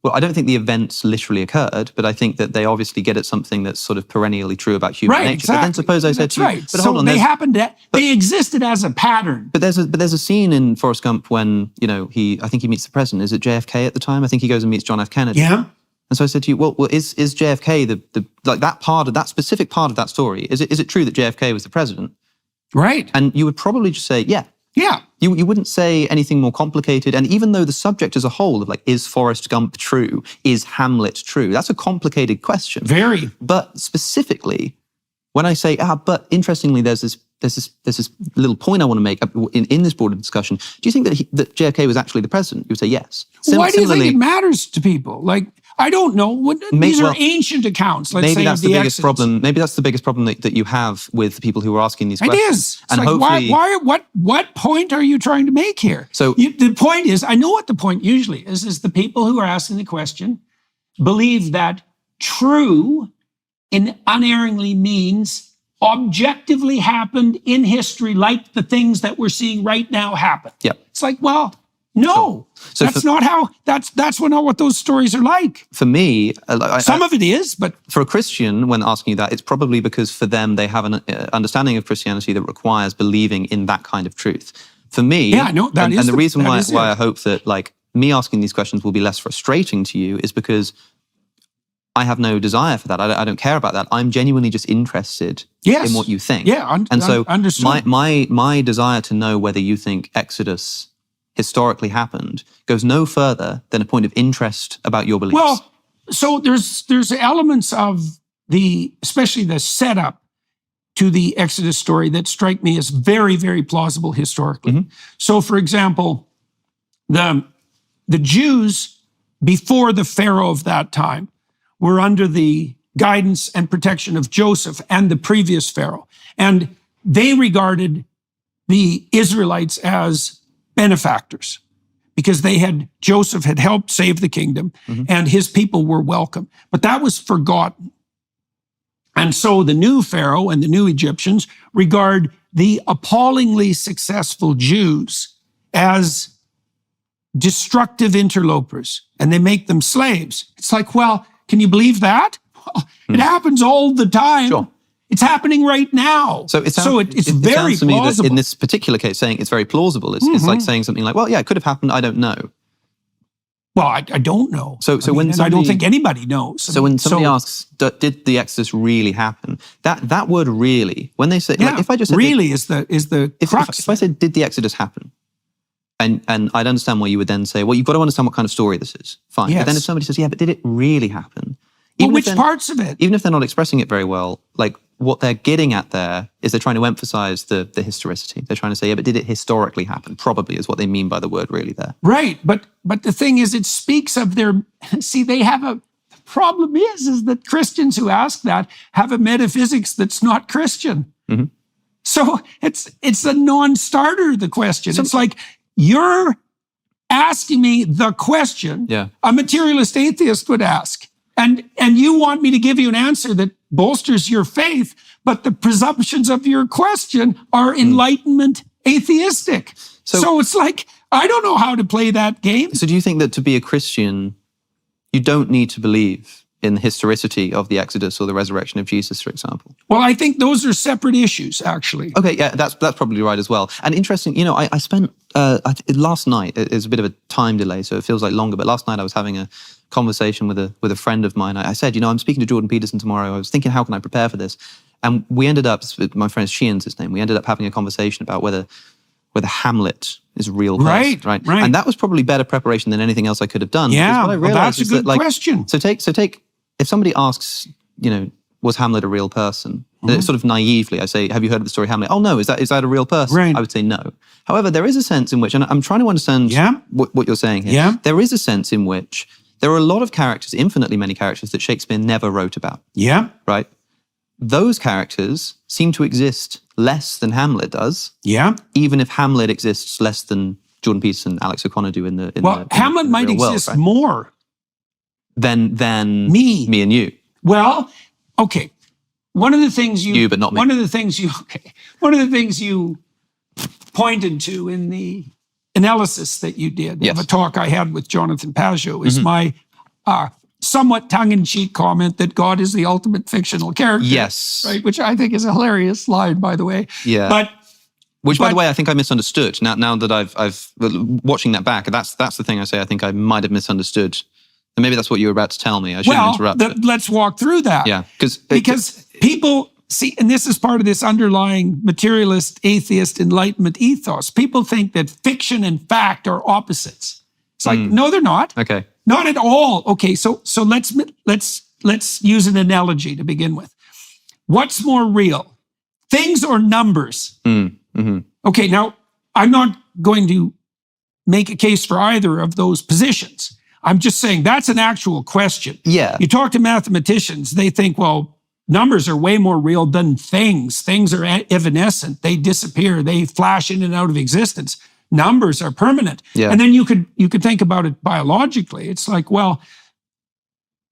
well, I don't think the events literally occurred, but I think that they obviously get at something that's sort of perennially true about human nature. Exactly. But then suppose I said to you, but hold on, they existed as a pattern. But there's a scene in Forrest Gump when, I think he meets the president. Is it JFK at the time? I think he goes and meets John F. Kennedy. Yeah. And so I said to you, well, is JFK the like that specific part of that story? Is it true that JFK was the president? Right. And you would probably just say, yeah. Yeah. You wouldn't say anything more complicated. And even though the subject as a whole of like, is Forrest Gump true? Is Hamlet true? That's a complicated question. Very. But specifically, when I say, but interestingly, there's this little point I want to make in this broader discussion. Do you think that JFK was actually the president? You would say yes. Why do you think it matters to people? Like, I don't know. These are ancient accounts. Let's say that's the biggest problem. Maybe that's the biggest problem that you have with the people who are asking these questions. It is. And like, hopefully, what point are you trying to make here? So the point is, I know what the point usually is the people who are asking the question believe that true unerringly means objectively happened in history, like the things that we're seeing right now happen. Yeah. It's like, well, no, So that's not how. That's not what those stories are like. For me, Some of it is, but for a Christian, when asking you that, it's probably because for them they have an understanding of Christianity that requires believing in that kind of truth. For me, yeah, no, that is. And the reason why it. I hope that like me asking these questions will be less frustrating to you is because I have no desire for that. I don't care about that. I'm genuinely just interested in what you think. Yeah, and so understood. my desire to know whether you think Exodus historically happened goes no further than a point of interest about your beliefs. Well, so there's elements of especially the setup to the Exodus story that strike me as very, very plausible historically. Mm-hmm. So, for example, the Jews before the Pharaoh of that time were under the guidance and protection of Joseph and the previous Pharaoh. And they regarded the Israelites as benefactors because Joseph had helped save the kingdom and his people were welcome. But that was forgotten. And so the new Pharaoh and the new Egyptians regard the appallingly successful Jews as destructive interlopers, and they make them slaves. It's like, well, can you believe that? Well, it happens all the time. Sure. It's happening right now. So it's very sounds to me plausible. that in this particular case, saying it's very plausible, it's like saying something like, well, yeah, it could have happened, I don't know. Well, I don't know. So when I don't think anybody knows. So when somebody asks, did the Exodus really happen? That word "really," when they say, like, if I just said really is the crux. If I said, did the Exodus happen? And I'd understand why you would then say, well, you've got to understand what kind of story this is. Fine. Yes. But then if somebody says, yeah, but did it really happen? Well, which parts of it? Even if they're not expressing it very well, like what they're getting at there is they're trying to emphasize the historicity. They're trying to say, yeah, but did it historically happen? Probably is what they mean by the word really there. Right. But the thing is, it speaks of the problem is that Christians who ask that have a metaphysics that's not Christian. Mm-hmm. So it's a non-starter, the question. It's like, you're asking me the question a materialist atheist would ask. And you want me to give you an answer that bolsters your faith, but the presumptions of your question are Enlightenment atheistic. So it's like, I don't know how to play that game. So do you think that to be a Christian, you don't need to believe in the historicity of the Exodus or the resurrection of Jesus, for example? Well, I think those are separate issues, actually. Okay, yeah, that's probably right as well. And interesting, I spent, last night, it's a bit of a time delay, so it feels like longer, but last night I was having a conversation with a friend of mine. I said, I'm speaking to Jordan Peterson tomorrow. I was thinking, how can I prepare for this? And we ended up, my friend NGUYIN's his name, we ended up having a conversation about whether Hamlet is a real person, right? And that was probably better preparation than anything else I could have done. Yeah, what I realized that's a good question. So take, if somebody asks, was Hamlet a real person? Sort of naively, I say, have you heard of the story Hamlet? Oh no, is that a real person? Right. I would say no. However, there is a sense in which, and I'm trying to understand what you're saying here. Yeah. There is a sense in which there are a lot of characters, infinitely many characters that Shakespeare never wrote about. Yeah. Right? Those characters seem to exist less than Hamlet does. Yeah. Even if Hamlet exists less than Jordan Peterson, Alex O'Connor do in the Hamlet might exist more than me and you. Well, okay. One of the things you, but not me. One of the things you pointed to in the analysis that you did of a talk I had with Jonathan Pajot is my somewhat tongue-in-cheek comment that God is the ultimate fictional character. Yes. Right, which I think is a hilarious line, by the way. Yeah. By the way, I think I misunderstood. Now that I've watching that back, that's the thing I say. I think I might have misunderstood. And maybe that's what you were about to tell me. I shouldn't interrupt. Let's walk through that. Yeah, because people see, and this is part of this underlying materialist, atheist, Enlightenment ethos. People think that fiction and fact are opposites. It's like, no, they're not. Okay. Not at all. Okay, so let's use an analogy to begin with. What's more real, things or numbers? Mm-hmm. Okay, now I'm not going to make a case for either of those positions. I'm just saying that's an actual question. Yeah. You talk to mathematicians, they think, well, numbers are way more real than things. Things are evanescent. They disappear. They flash in and out of existence. Numbers are permanent. Yeah. And then you could think about it biologically. It's like, well,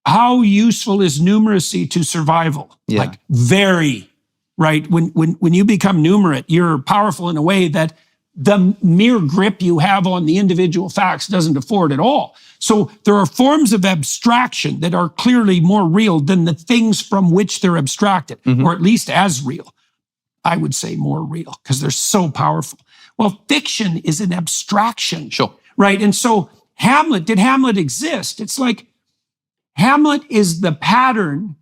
how useful is numeracy to survival? Yeah. Like very, right? When you become numerate, you're powerful in a way that the mere grip you have on the individual facts doesn't afford at all. So there are forms of abstraction that are clearly more real than the things from which they're abstracted, or at least as real. I would say more real because they're so powerful. Well, fiction is an abstraction. Sure. Right? And so did Hamlet exist? It's like Hamlet is the pattern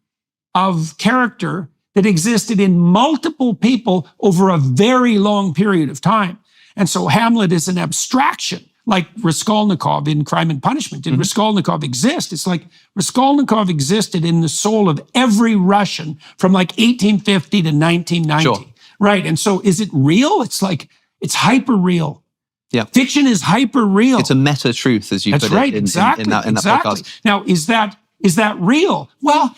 of character that existed in multiple people over a very long period of time. And so Hamlet is an abstraction, like Raskolnikov in Crime and Punishment. Did Raskolnikov exist? It's like Raskolnikov existed in the soul of every Russian from like 1850 to 1990. Sure. Right. And so is it real? It's like, it's hyper real. Yeah. Fiction is hyper real. It's a meta truth, as you put right, it in exactly, that podcast. Now, is that real? Well,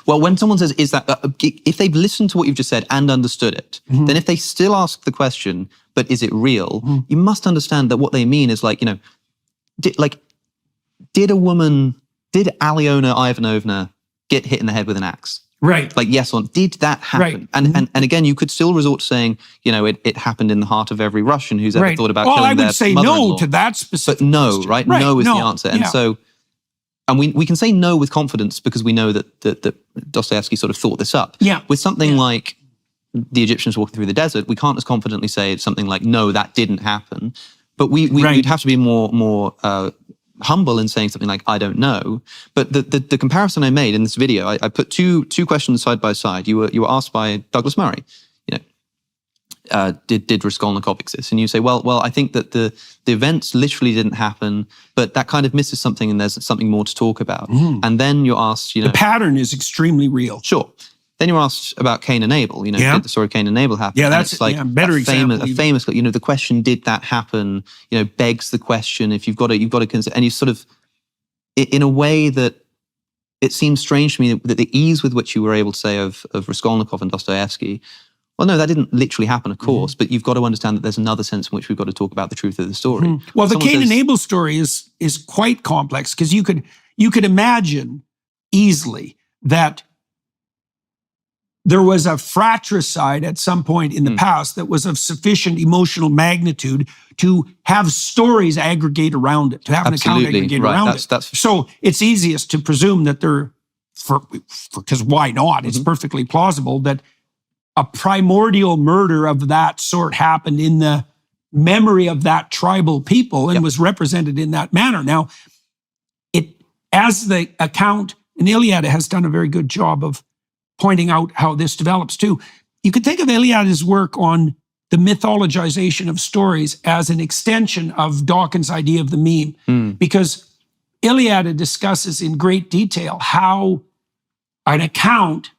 when someone says, is that, if they've listened to what you've just said and understood it, then if they still ask the question, but is it real? You must understand that what they mean is like, did Alyona Ivanovna get hit in the head with an axe? Right. Like, yes or no, did that happen? Right. And again, you could still resort to saying, it happened in the heart of every Russian who's ever thought about killing their I would say mother-in-law. no to that specific But no, question. right? No is the answer. And so, and we can say no with confidence because we know that Dostoevsky sort of thought this up. Yeah. With something like the Egyptians walking through the desert, we can't as confidently say something like, no, that didn't happen. But we'd have to be more humble in saying something like, I don't know. But the comparison I made in this video, I put two questions side by side. You were asked by Douglas Murray, did Raskolnikov exist? And you say, well, I think that the events literally didn't happen, but that kind of misses something and there's something more to talk about. And then you're asked, the pattern is extremely real. Sure. Then you're asked about Cain and Abel. Did the story of Cain and Abel happen? Yeah, that's like better example. A famous, the question, did that happen? Begs the question. If you've got to consider, and you sort of, in a way that it seems strange to me that the ease with which you were able to say of Raskolnikov and Dostoevsky, well, no, that didn't literally happen, of course, but you've got to understand that there's another sense in which we've got to talk about the truth of the story. Well, the Cain and Abel story is quite complex because you could imagine easily that there was a fratricide at some point in the past that was of sufficient emotional magnitude to have stories aggregate around it, to have an account aggregate around it. So it's easiest to presume that because why not? It's perfectly plausible that a primordial murder of that sort happened in the memory of that tribal people and was represented in that manner. Now, as the account, and Iliad has done a very good job of pointing out how this develops too. You could think of Iliad's work on the mythologization of stories as an extension of Dawkins' idea of the meme, because Iliad discusses in great detail how an account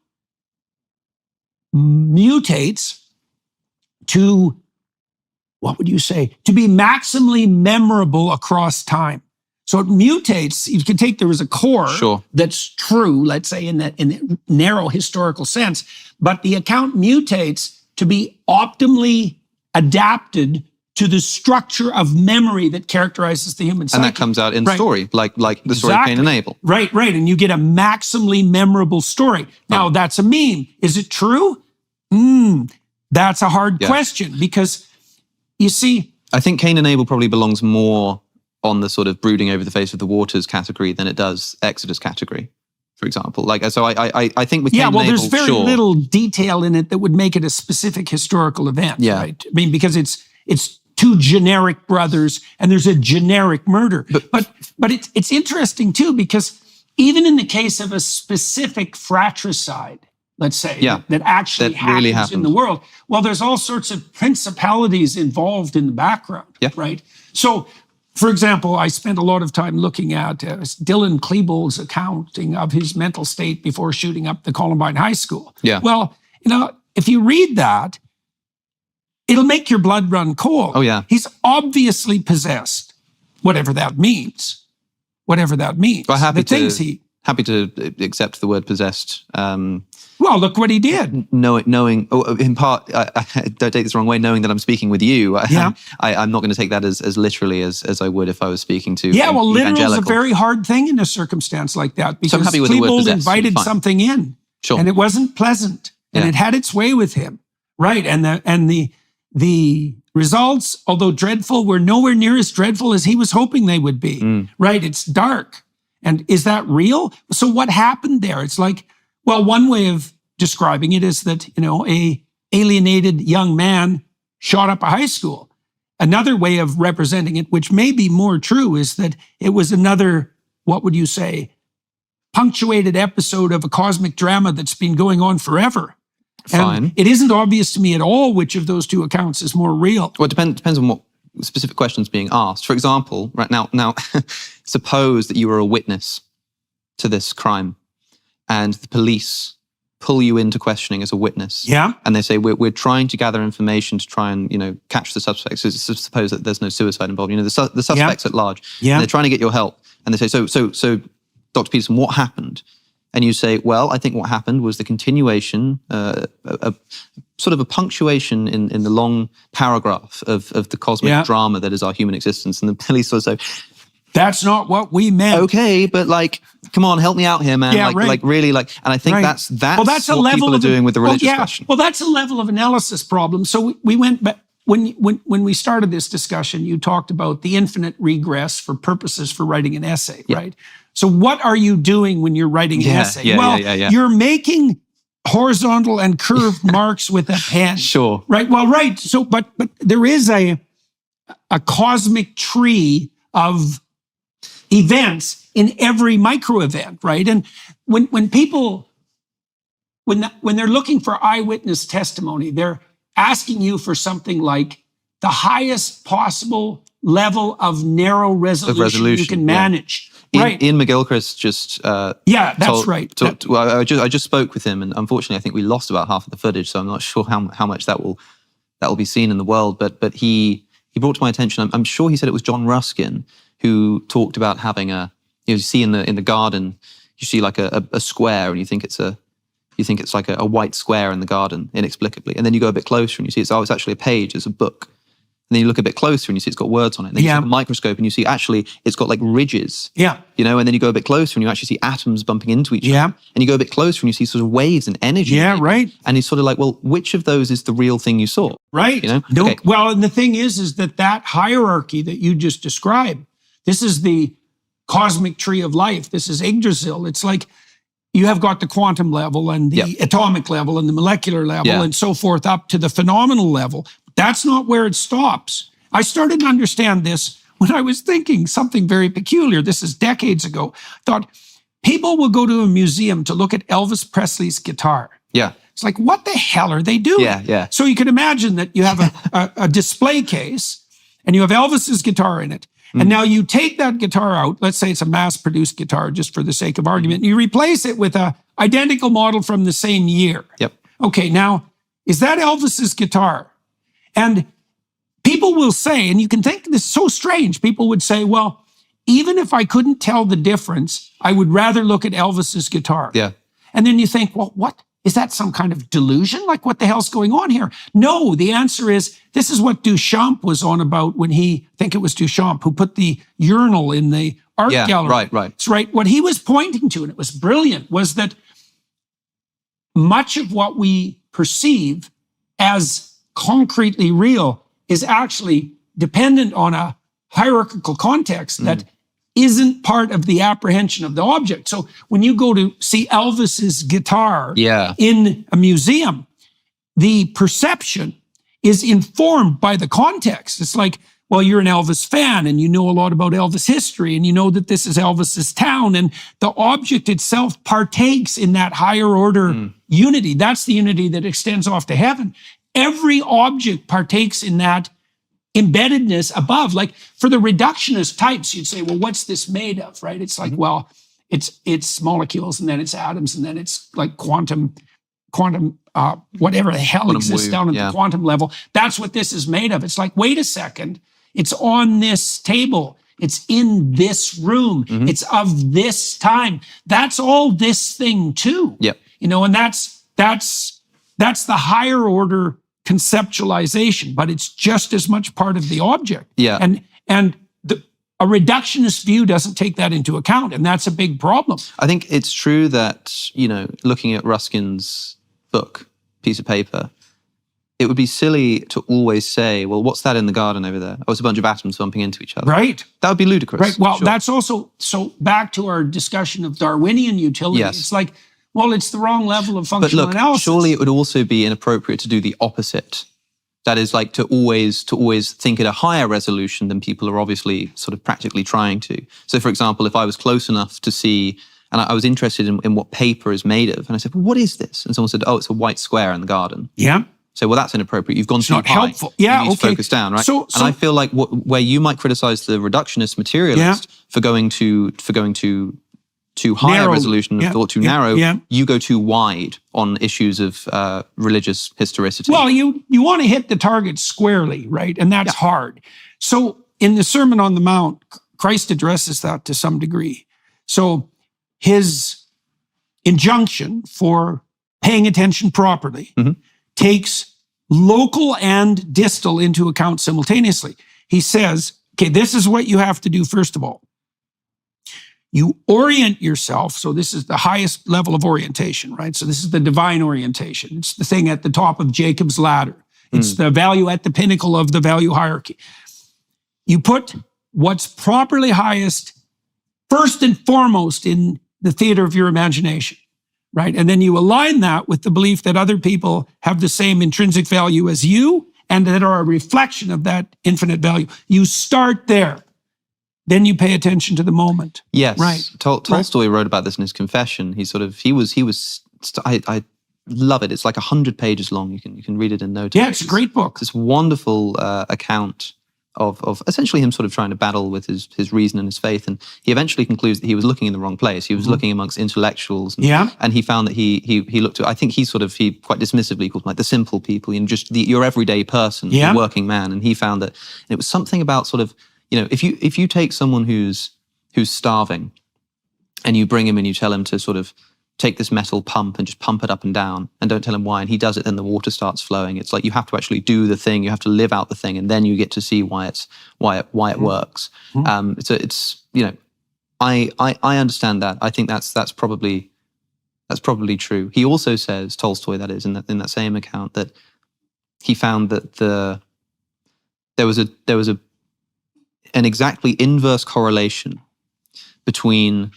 mutates to, what would you say, to be maximally memorable across time. So it mutates. You can take, there was a core that's true, let's say in the narrow historical sense, but the account mutates to be optimally adapted to the structure of memory that characterizes the human psyche. And that comes out in story, like the story of Cain and Abel. Right. And you get a maximally memorable story. Now, that's a meme. Is it true? That's a hard question because, you see, I think Cain and Abel probably belongs more on the sort of brooding over the face of the waters category than it does Exodus category, for example. So I think with Cain and Abel, there's very little detail in it that would make it a specific historical event, right? I mean, because it's two generic brothers and there's a generic murder. But it's interesting too, because even in the case of a specific fratricide, let's say, that actually really happens in the world, well, there's all sorts of principalities involved in the background, right? So, for example, I spent a lot of time looking at Dylan Klebold's accounting of his mental state before shooting up the Columbine High School. Well, if you read that, it'll make your blood run cold. Oh, yeah. He's obviously possessed, whatever that means. Well, happy to accept the word possessed. Well, look what he did. Knowing, in part, don't take this the wrong way, knowing that I'm speaking with you, I'm not going to take that as literally as I would if I was speaking to literal is a very hard thing in a circumstance like that, because Klebold invited something in, and it wasn't pleasant. and it had its way with him, right? And the results, although dreadful, were nowhere near as dreadful as he was hoping they would be, right? It's dark. And is that real? So what happened there? It's like, well, one way of describing it is that, a alienated young man shot up a high school. Another way of representing it, which may be more true, is that it was another, what would you say, punctuated episode of a cosmic drama that's been going on forever. Fine. And it isn't obvious to me at all which of those two accounts is more real. Well, it depends on what specific questions being asked. For example, right now, suppose that you were a witness to this crime and the police pull you into questioning as a witness. Yeah. And they say, we're trying to gather information to try and, catch the suspects. So suppose that there's no suicide involved. The suspect's at large. Yeah. And they're trying to get your help. And they say, so Dr. Peterson, what happened? And you say, well, I think what happened was the continuation, sort of a punctuation in the long paragraph of the cosmic drama that is our human existence. And the police sort of say, that's not what we meant. Okay, but come on, help me out here, man. Yeah, right. Really, and I think that's well, that's what people are doing with the religious question. Well, that's a level of analysis problem. So we went back. When we started this discussion, you talked about the infinite regress for purposes for writing an essay, right? So what are you doing when you're writing an essay? You're making horizontal and curved marks with a pen. Sure. Right. Well, right. So, but there is a cosmic tree of events in every micro event, right? And when people, when they're looking for eyewitness testimony, they're asking you for something like the highest possible level of narrow resolution you can manage. Right. Ian McGilchrist just that's right. Well, I just spoke with him, and unfortunately, I think we lost about half of the footage, so I'm not sure how much that will be seen in the world. But he brought to my attention. I'm sure he said it was John Ruskin who talked about having you see in the garden, you see like a square, and you think it's like a white square in the garden inexplicably, and then you go a bit closer and you see it's actually a page, it's a book. And then you look a bit closer and you see it's got words on it. And then you see the microscope and you see actually it's got like ridges. Yeah. And then you go a bit closer and you actually see atoms bumping into each other. And you go a bit closer and you see sort of waves and energy. Yeah, right. And it's sort of like, well, which of those is the real thing you saw? Right. Okay. Well, and the thing is that hierarchy that you just described, this is the cosmic tree of life. This is Yggdrasil. It's like you have got the quantum level and the atomic level and the molecular level and so forth up to the phenomenal level. That's not where it stops. I started to understand this when I was thinking something very peculiar. This is decades ago. I thought, people will go to a museum to look at Elvis Presley's guitar. Yeah. It's like, what the hell are they doing? Yeah. So you can imagine that you have a display case and you have Elvis's guitar in it. And now you take that guitar out, let's say it's a mass-produced guitar, just for the sake of argument, and you replace it with an identical model from the same year. Yep. Okay, now, is that Elvis's guitar? And people will say, and you can think this is so strange, people would say, well, even if I couldn't tell the difference, I would rather look at Elvis's guitar. Yeah. And then you think, well, what? Is that some kind of delusion? Like, what the hell's going on here? No, the answer is, this is what Duchamp was on about when I think it was Duchamp, who put the urinal in the art gallery. Right. It's right. What he was pointing to, and it was brilliant, was that much of what we perceive as concretely real is actually dependent on a hierarchical context that isn't part of the apprehension of the object. So when you go to see Elvis's guitar in a museum, the perception is informed by the context. It's like, well, you're an Elvis fan and you know a lot about Elvis history and you know that this is Elvis's town, and the object itself partakes in that higher order unity. That's the unity that extends off to heaven. Every object partakes in that embeddedness above. Like, for the reductionist types, you'd say, well, what's this made of, right? It's like, well, it's molecules, and then it's atoms, and then it's like quantum, whatever the hell exists down at the quantum level. That's what this is made of. It's like, wait a second, it's on this table. It's in this room. It's of this time. That's all this thing too. Yep. And that's the higher order conceptualization, but it's just as much part of the object. Yeah. And a reductionist view doesn't take that into account, and that's a big problem. I think it's true that, looking at Ruskin's book, piece of paper, it would be silly to always say, well, what's that in the garden over there? Oh, it's a bunch of atoms bumping into each other. Right. That would be ludicrous. Right. Well, sure. that's also, so back to our discussion of Darwinian utility. Yes. It's like, well, it's the wrong level of functional But look, analysis. surely it would also be inappropriate to do the opposite. That is like to always think at a higher resolution than people are obviously sort of practically trying to. So for example, if I was close enough to see, and I was interested in what paper is made of, and I said, well, what is this? And someone said, oh, it's a white square in the garden. Yeah. So, well, that's inappropriate. You've gone too high. Not helpful. Yeah, you need to focus down, right? So and I feel like where you might criticize the reductionist materialist for going too higher narrow, resolution or too narrow, you go too wide on issues of religious historicity. Well, you want to hit the target squarely, right? And that's hard. So in the Sermon on the Mount, Christ addresses that to some degree. So his injunction for paying attention properly takes local and distal into account simultaneously. He says, okay, this is what you have to do first of all. You orient yourself, so this is the highest level of orientation, right? So this is the divine orientation. It's the thing at the top of Jacob's ladder. It's the value at the pinnacle of the value hierarchy. You put what's properly highest first and foremost in the theater of your imagination, right? And then you align that with the belief that other people have the same intrinsic value as you and that are a reflection of that infinite value. You start there. Then you pay attention to the moment. Yes. Right. Tolstoy wrote about this in his confession. I love it. It's like 100 pages long. You can read it in no time. Yeah, it's a great book. This wonderful account of essentially him sort of trying to battle with his reason and his faith. And he eventually concludes that he was looking in the wrong place. He was looking amongst intellectuals. And he found that he looked at, I think he quite dismissively called them like the simple people, just your everyday person, the working man. And he found that it was something about sort of, if you take someone who's starving and you bring him and you tell him to sort of take this metal pump and just pump it up and down and don't tell him why, and he does it, then the water starts flowing. It's like you have to actually do the thing, you have to live out the thing, and then you get to see why it works. So it's I understand that. I think that's probably true. He also says, Tolstoy that is, in that same account, that he found that there was an exactly inverse correlation between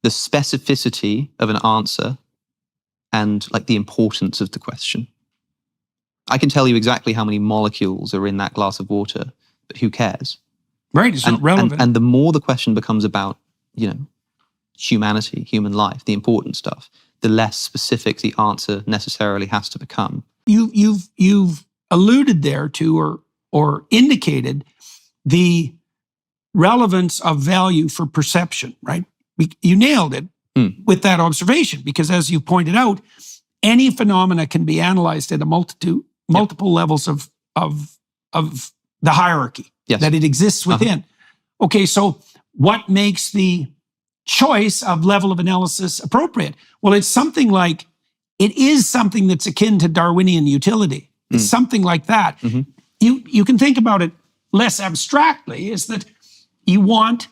the specificity of an answer and like the importance of the question. I can tell you exactly how many molecules are in that glass of water, but who cares? Right, it's not relevant. And the more the question becomes about, humanity, human life, the important stuff, the less specific the answer necessarily has to become. You've alluded there to or indicated the relevance of value for perception, right? You nailed it with that observation, because as you pointed out, any phenomena can be analyzed at multiple levels of the hierarchy that it exists within. Okay, so what makes the choice of level of analysis appropriate? Well, it is something that's akin to Darwinian utility. It's something like that. You can think about it less abstractly, is that you want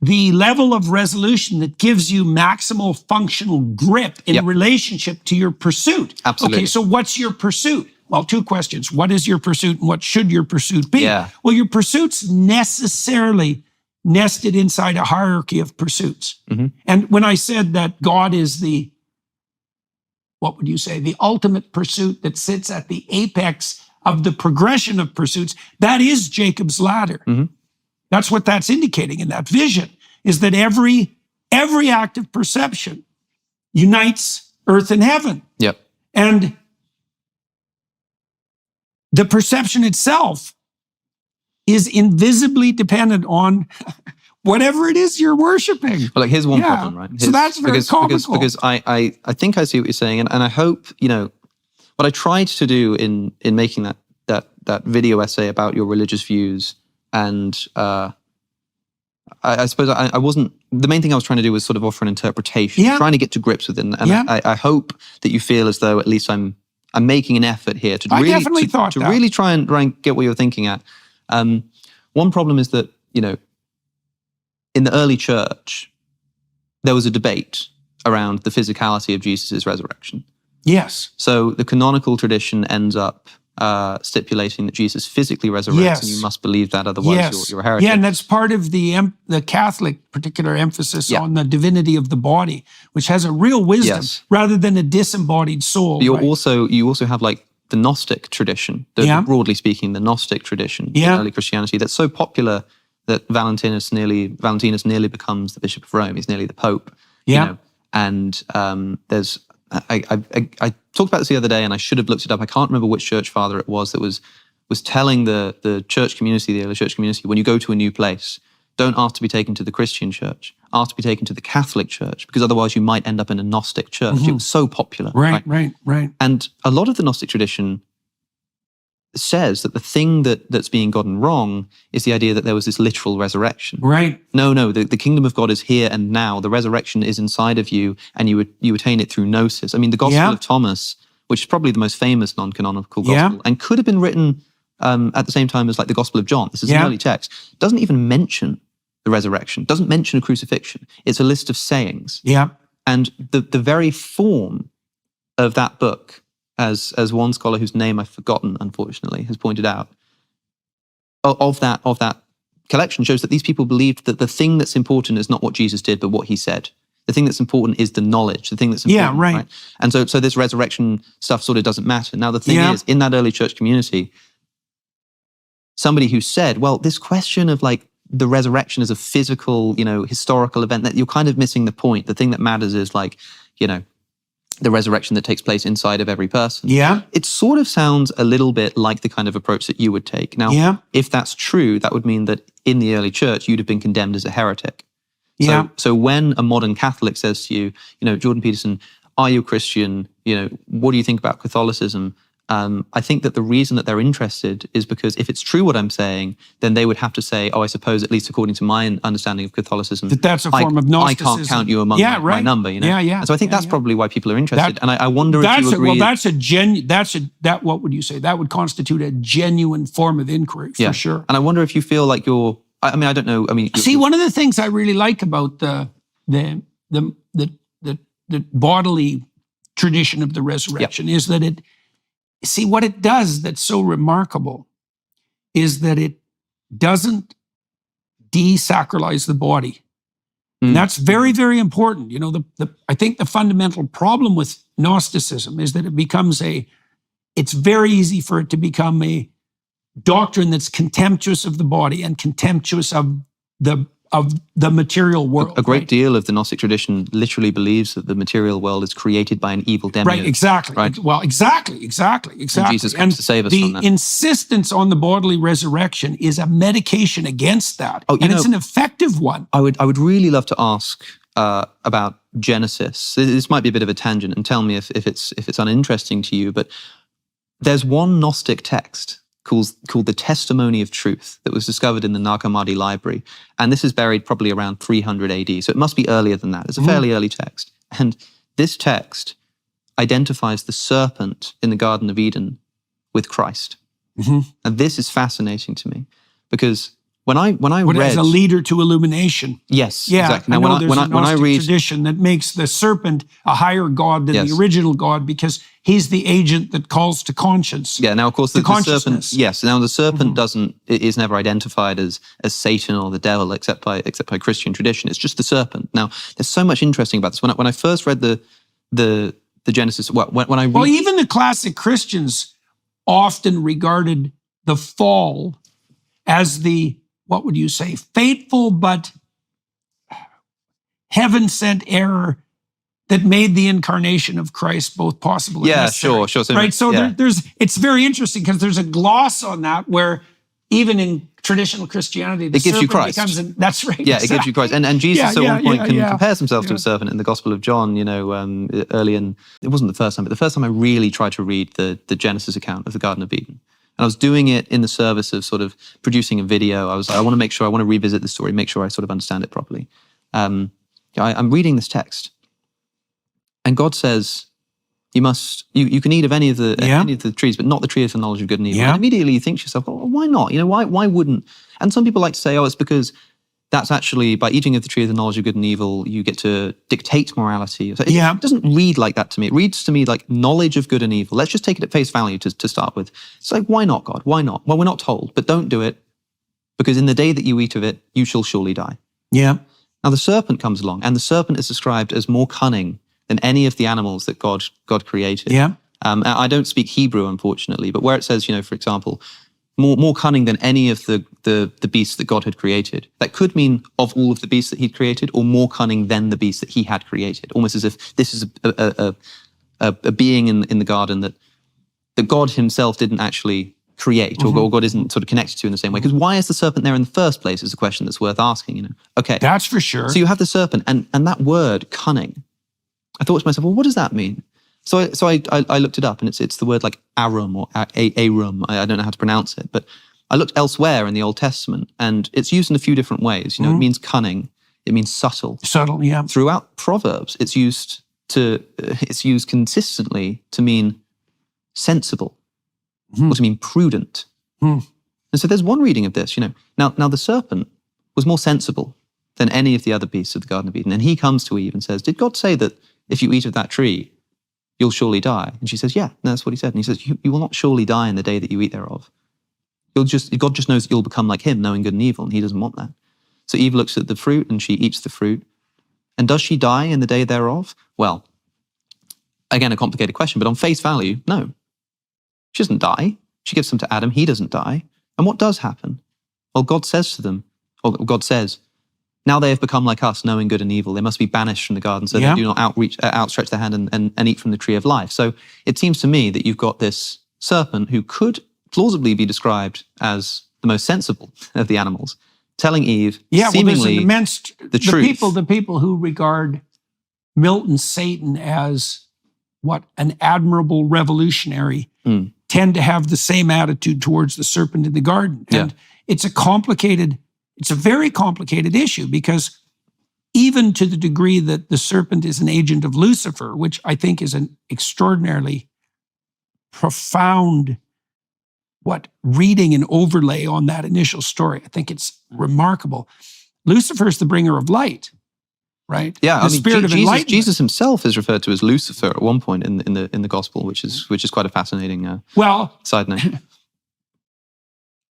the level of resolution that gives you maximal functional grip in relationship to your pursuit. Absolutely. Okay, so what's your pursuit? Well, two questions. What is your pursuit and what should your pursuit be? Yeah. Well, your pursuit's necessarily nested inside a hierarchy of pursuits. And when I said that God is the ultimate pursuit that sits at the apex of the progression of pursuits, that is Jacob's ladder. That's what that's indicating in that vision, is that every act of perception unites earth and heaven. Yep. And the perception itself is invisibly dependent on whatever it is you're worshiping. But like, here's one problem, right? So that's very comical. Because I think I see what you're saying, and I hope, what I tried to do in making that video essay about your religious views. And I suppose I wasn't, the main thing I was trying to do was sort of offer an interpretation, trying to get to grips with it. And I hope that you feel as though at least I'm making an effort here to really try and get what you're thinking at. One problem is that, in the early church, there was a debate around the physicality of Jesus' resurrection. Yes. So the canonical tradition ends up stipulating that Jesus physically resurrects, and you must believe that, otherwise you're a heretic. Yeah, and that's part of the Catholic particular emphasis on the divinity of the body, which has a real wisdom rather than a disembodied soul. But you also have like the Gnostic tradition, broadly speaking, the Gnostic tradition in early Christianity that's so popular that Valentinus nearly becomes the Bishop of Rome. He's nearly the Pope. Yeah. You know? And there's I talked about this the other day, and I should have looked it up. I can't remember which church father it was that was telling the church community, the early church community, when you go to a new place, don't ask to be taken to the Christian church. Ask to be taken to the Catholic church, because otherwise you might end up in a Gnostic church. It was so popular. Right. And a lot of the Gnostic tradition says that the thing that's being gotten wrong is the idea that there was this literal resurrection. Right. No, the kingdom of God is here and now. The resurrection is inside of you, and you attain it through gnosis. I mean, the Gospel of Thomas, which is probably the most famous non-canonical gospel, and could have been written at the same time as like the Gospel of John. This is an early text. Doesn't even mention the resurrection. Doesn't mention a crucifixion. It's a list of sayings. Yeah. And the very form of that book, as one scholar whose name I've forgotten, unfortunately, has pointed out, of that collection shows that these people believed that the thing that's important is not what Jesus did, but what he said. The thing that's important is the knowledge. The thing that's important, right? And so this resurrection stuff sort of doesn't matter. Now, the thing is, in that early church community, somebody who said, well, this question of like the resurrection is a physical, historical event, that you're kind of missing the point. The thing that matters is like, the resurrection that takes place inside of every person. Yeah. It sort of sounds a little bit like the kind of approach that you would take. Now, if that's true, that would mean that in the early church, you'd have been condemned as a heretic. So when a modern Catholic says to you, Jordan Peterson, are you a Christian? What do you think about Catholicism? I think that the reason that they're interested is because if it's true what I'm saying, then they would have to say, I suppose, at least according to my understanding of Catholicism, that's a form of Gnosticism. I can't count you among my number. And so I think that's probably why people are interested. And I wonder if you agree. Well, what would you say? That would constitute a genuine form of inquiry, for sure. And I wonder if you feel like you're, I don't know. See, one of the things I really like about the bodily tradition of the resurrection is that what it does that's so remarkable is that it doesn't desacralize the body. And that's very, very important. I think the fundamental problem with Gnosticism is that it's very easy for it to become a doctrine that's contemptuous of the body and contemptuous of the material world. A great deal of the Gnostic tradition literally believes that the material world is created by an evil demiurge. Right, exactly. Right? Well, exactly. And Jesus comes to save us from that. The insistence on the bodily resurrection is a medication against that. And it's an effective one. I would really love to ask about Genesis. This might be a bit of a tangent, and tell me if it's uninteresting to you, but there's one Gnostic text called the Testimony of Truth that was discovered in the Nag Hammadi library. And this is buried probably around 300 AD. So it must be earlier than that. It's a fairly early text. And this text identifies the serpent in the Garden of Eden with Christ. And this is fascinating to me because when I read as a leader to illumination. Yes, yeah, exactly. Now, when I read tradition that makes the serpent a higher god than the original God because he's the agent that calls to conscience. Yeah. Now, of course, the serpent. Yes. Now, the serpent is never identified as Satan or the devil, except by Christian tradition. It's just the serpent. Now, there's so much interesting about this. When I first read the Genesis, when I read, even the classic Christians often regarded the fall as the, what would you say, fateful but heaven-sent error that made the incarnation of Christ both possible and necessary. Sure. Right? So it's very interesting because there's a gloss on that where even in traditional Christianity, the serpent becomes that's right. Yeah, exactly. It gives you Christ. And Jesus at one point compares himself to a serpent in the Gospel of John, early in, it wasn't the first time, but the first time I really tried to read the Genesis account of the Garden of Eden. And I was doing it in the service of sort of producing a video. I was like, I want to revisit the story, make sure I sort of understand it properly. I'm reading this text, and God says, you can eat of any of the trees, but not the tree of the knowledge of good and evil. And immediately you think to yourself, why not? Why wouldn't? And some people like to say, it's because that's actually, by eating of the tree of the knowledge of good and evil, you get to dictate morality. So Yeah. It doesn't read like that to me. It reads to me like knowledge of good and evil. Let's just take it at face value to start with. It's like, why not, God? Why not? Well, we're not told, but don't do it, because in the day that you eat of it, you shall surely die. Yeah. Now the serpent comes along, and the serpent is described as more cunning than any of the animals that God created. Yeah. I don't speak Hebrew, unfortunately, but where it says, for example, more cunning than any of the beasts that God had created, that could mean of all of the beasts that he'd created, or more cunning than the beasts that he had created. Almost as if this is a being in the garden that God himself didn't actually create, or God isn't sort of connected to in the same way. Because why is the serpent there in the first place is a question that's worth asking. Okay, That's for sure. so you have the serpent, and that word cunning. I thought to myself, well, what does that mean? So I looked it up, and it's the word like arum or arum. I don't know how to pronounce it, but I looked elsewhere in the Old Testament, and it's used in a few different ways. It means cunning, it means subtle. Subtle, yeah. Throughout Proverbs, it's used consistently to mean sensible, or to mean prudent. And so there's one reading of this. Now the serpent was more sensible than any of the other beasts of the Garden of Eden, and he comes to Eve and says, "Did God say that if you eat of that tree, you'll surely die?" And she says, "Yeah, no, that's what he said." And he says, you will not surely die in the day that you eat thereof. God just knows that you'll become like him, knowing good and evil, and he doesn't want that. So Eve looks at the fruit, and she eats the fruit. And does she die in the day thereof? Well, again, a complicated question, but on face value, no. She doesn't die. She gives them to Adam, he doesn't die. And what does happen? Well, God says to them, or God says, "Now they have become like us, knowing good and evil. They must be banished from the garden, so they do not outstretch their hand and eat from the tree of life." So it seems to me that you've got this serpent who could plausibly be described as the most sensible of the animals, telling Eve, seemingly the truth. The people who regard Milton's Satan as an admirable revolutionary tend to have the same attitude towards the serpent in the garden. And it's a very complicated issue, because even to the degree that the serpent is an agent of Lucifer, which I think is an extraordinarily profound reading and overlay on that initial story. I think it's remarkable. Lucifer is the bringer of light, right? Yeah, the spirit of enlightenment. Jesus himself is referred to as Lucifer at one point in the gospel, which is quite a fascinating side note.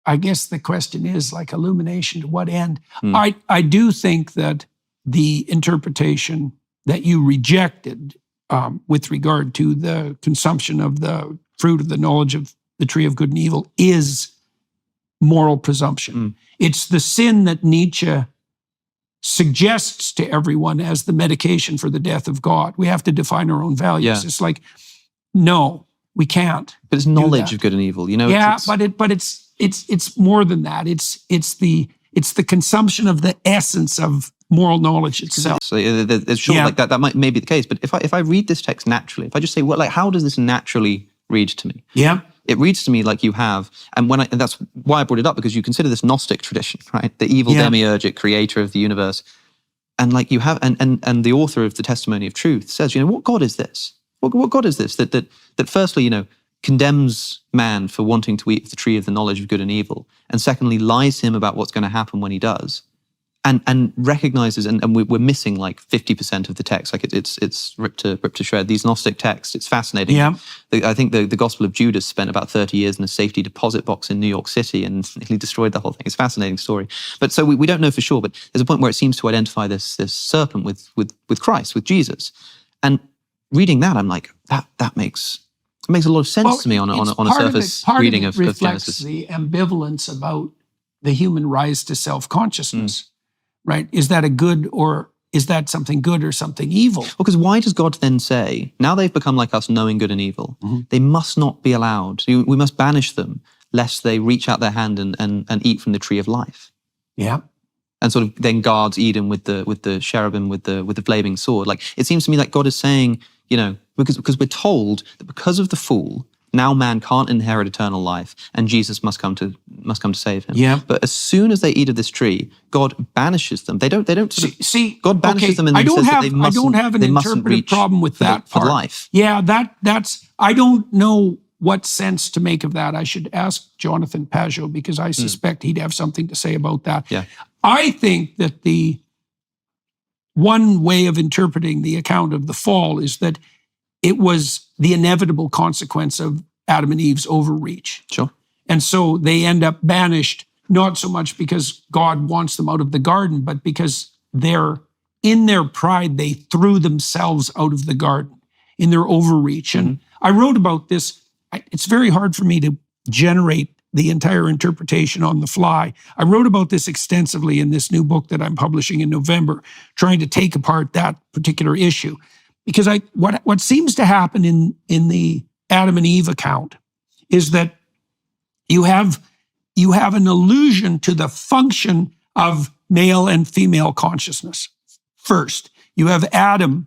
I guess the question is, like, illumination to what end? I do think that the interpretation that you rejected with regard to the consumption of the fruit of the knowledge of the tree of good and evil is moral presumption. It's the sin that Nietzsche suggests to everyone as the medication for the death of God. We have to define our own values. It's like, no, we can't. But it's knowledge of good and evil. But it's more than that. It's the consumption of the essence of moral knowledge itself. So it's sure like that may be the case. But if I read this text naturally, if I just say, well, like, how does this naturally read to me? Yeah. It reads to me like you have, and that's why I brought it up, because you consider this Gnostic tradition, right? The evil demiurgic creator of the universe. And like you have, and the author of the Testimony of Truth says, what God is this? What God is this? That firstly, condemns man for wanting to eat of the tree of the knowledge of good and evil, and secondly, lies to him about what's going to happen when he does, and recognizes, and we're missing like 50% of the text. Like it's ripped to shred. These Gnostic texts, it's fascinating. Yeah. I think the Gospel of Judas spent about 30 years in a safety deposit box in New York City and nearly destroyed the whole thing. It's a fascinating story. But so we don't know for sure, but there's a point where it seems to identify this serpent with Christ, with Jesus. And reading that, I'm like, that makes a lot of sense to me on a surface reading of Genesis. Reflects the ambivalence about the human rise to self-consciousness, right? Is that a good, or is that something good or something evil? Well, because why does God then say, now they've become like us, knowing good and evil, they must not be allowed, we must banish them, lest they reach out their hand and eat from the tree of life. Yeah. And sort of then guards Eden with the cherubim, with the flaming sword. Like, it seems to me like God is saying, because we're told that because of the fall, now man can't inherit eternal life, and Jesus must come to save him. Yeah. But as soon as they eat of this tree, God banishes them. They don't see. God banishes them, and then says that they mustn't. I don't have an interpretive problem with that for part. life. Yeah, that's. I don't know what sense to make of that. I should ask Jonathan Pajot, because I suspect he'd have something to say about that. Yeah. I think that the one way of interpreting the account of the fall is that it was the inevitable consequence of Adam and Eve's overreach. Sure. And so they end up banished, not so much because God wants them out of the garden, but because in their pride, they threw themselves out of the garden in their overreach. And I wrote about this. It's very hard for me to generate the entire interpretation on the fly. I wrote about this extensively in this new book that I'm publishing in November, trying to take apart that particular issue. Because what seems to happen in the Adam and Eve account is that you have an allusion to the function of male and female consciousness. First, you have Adam,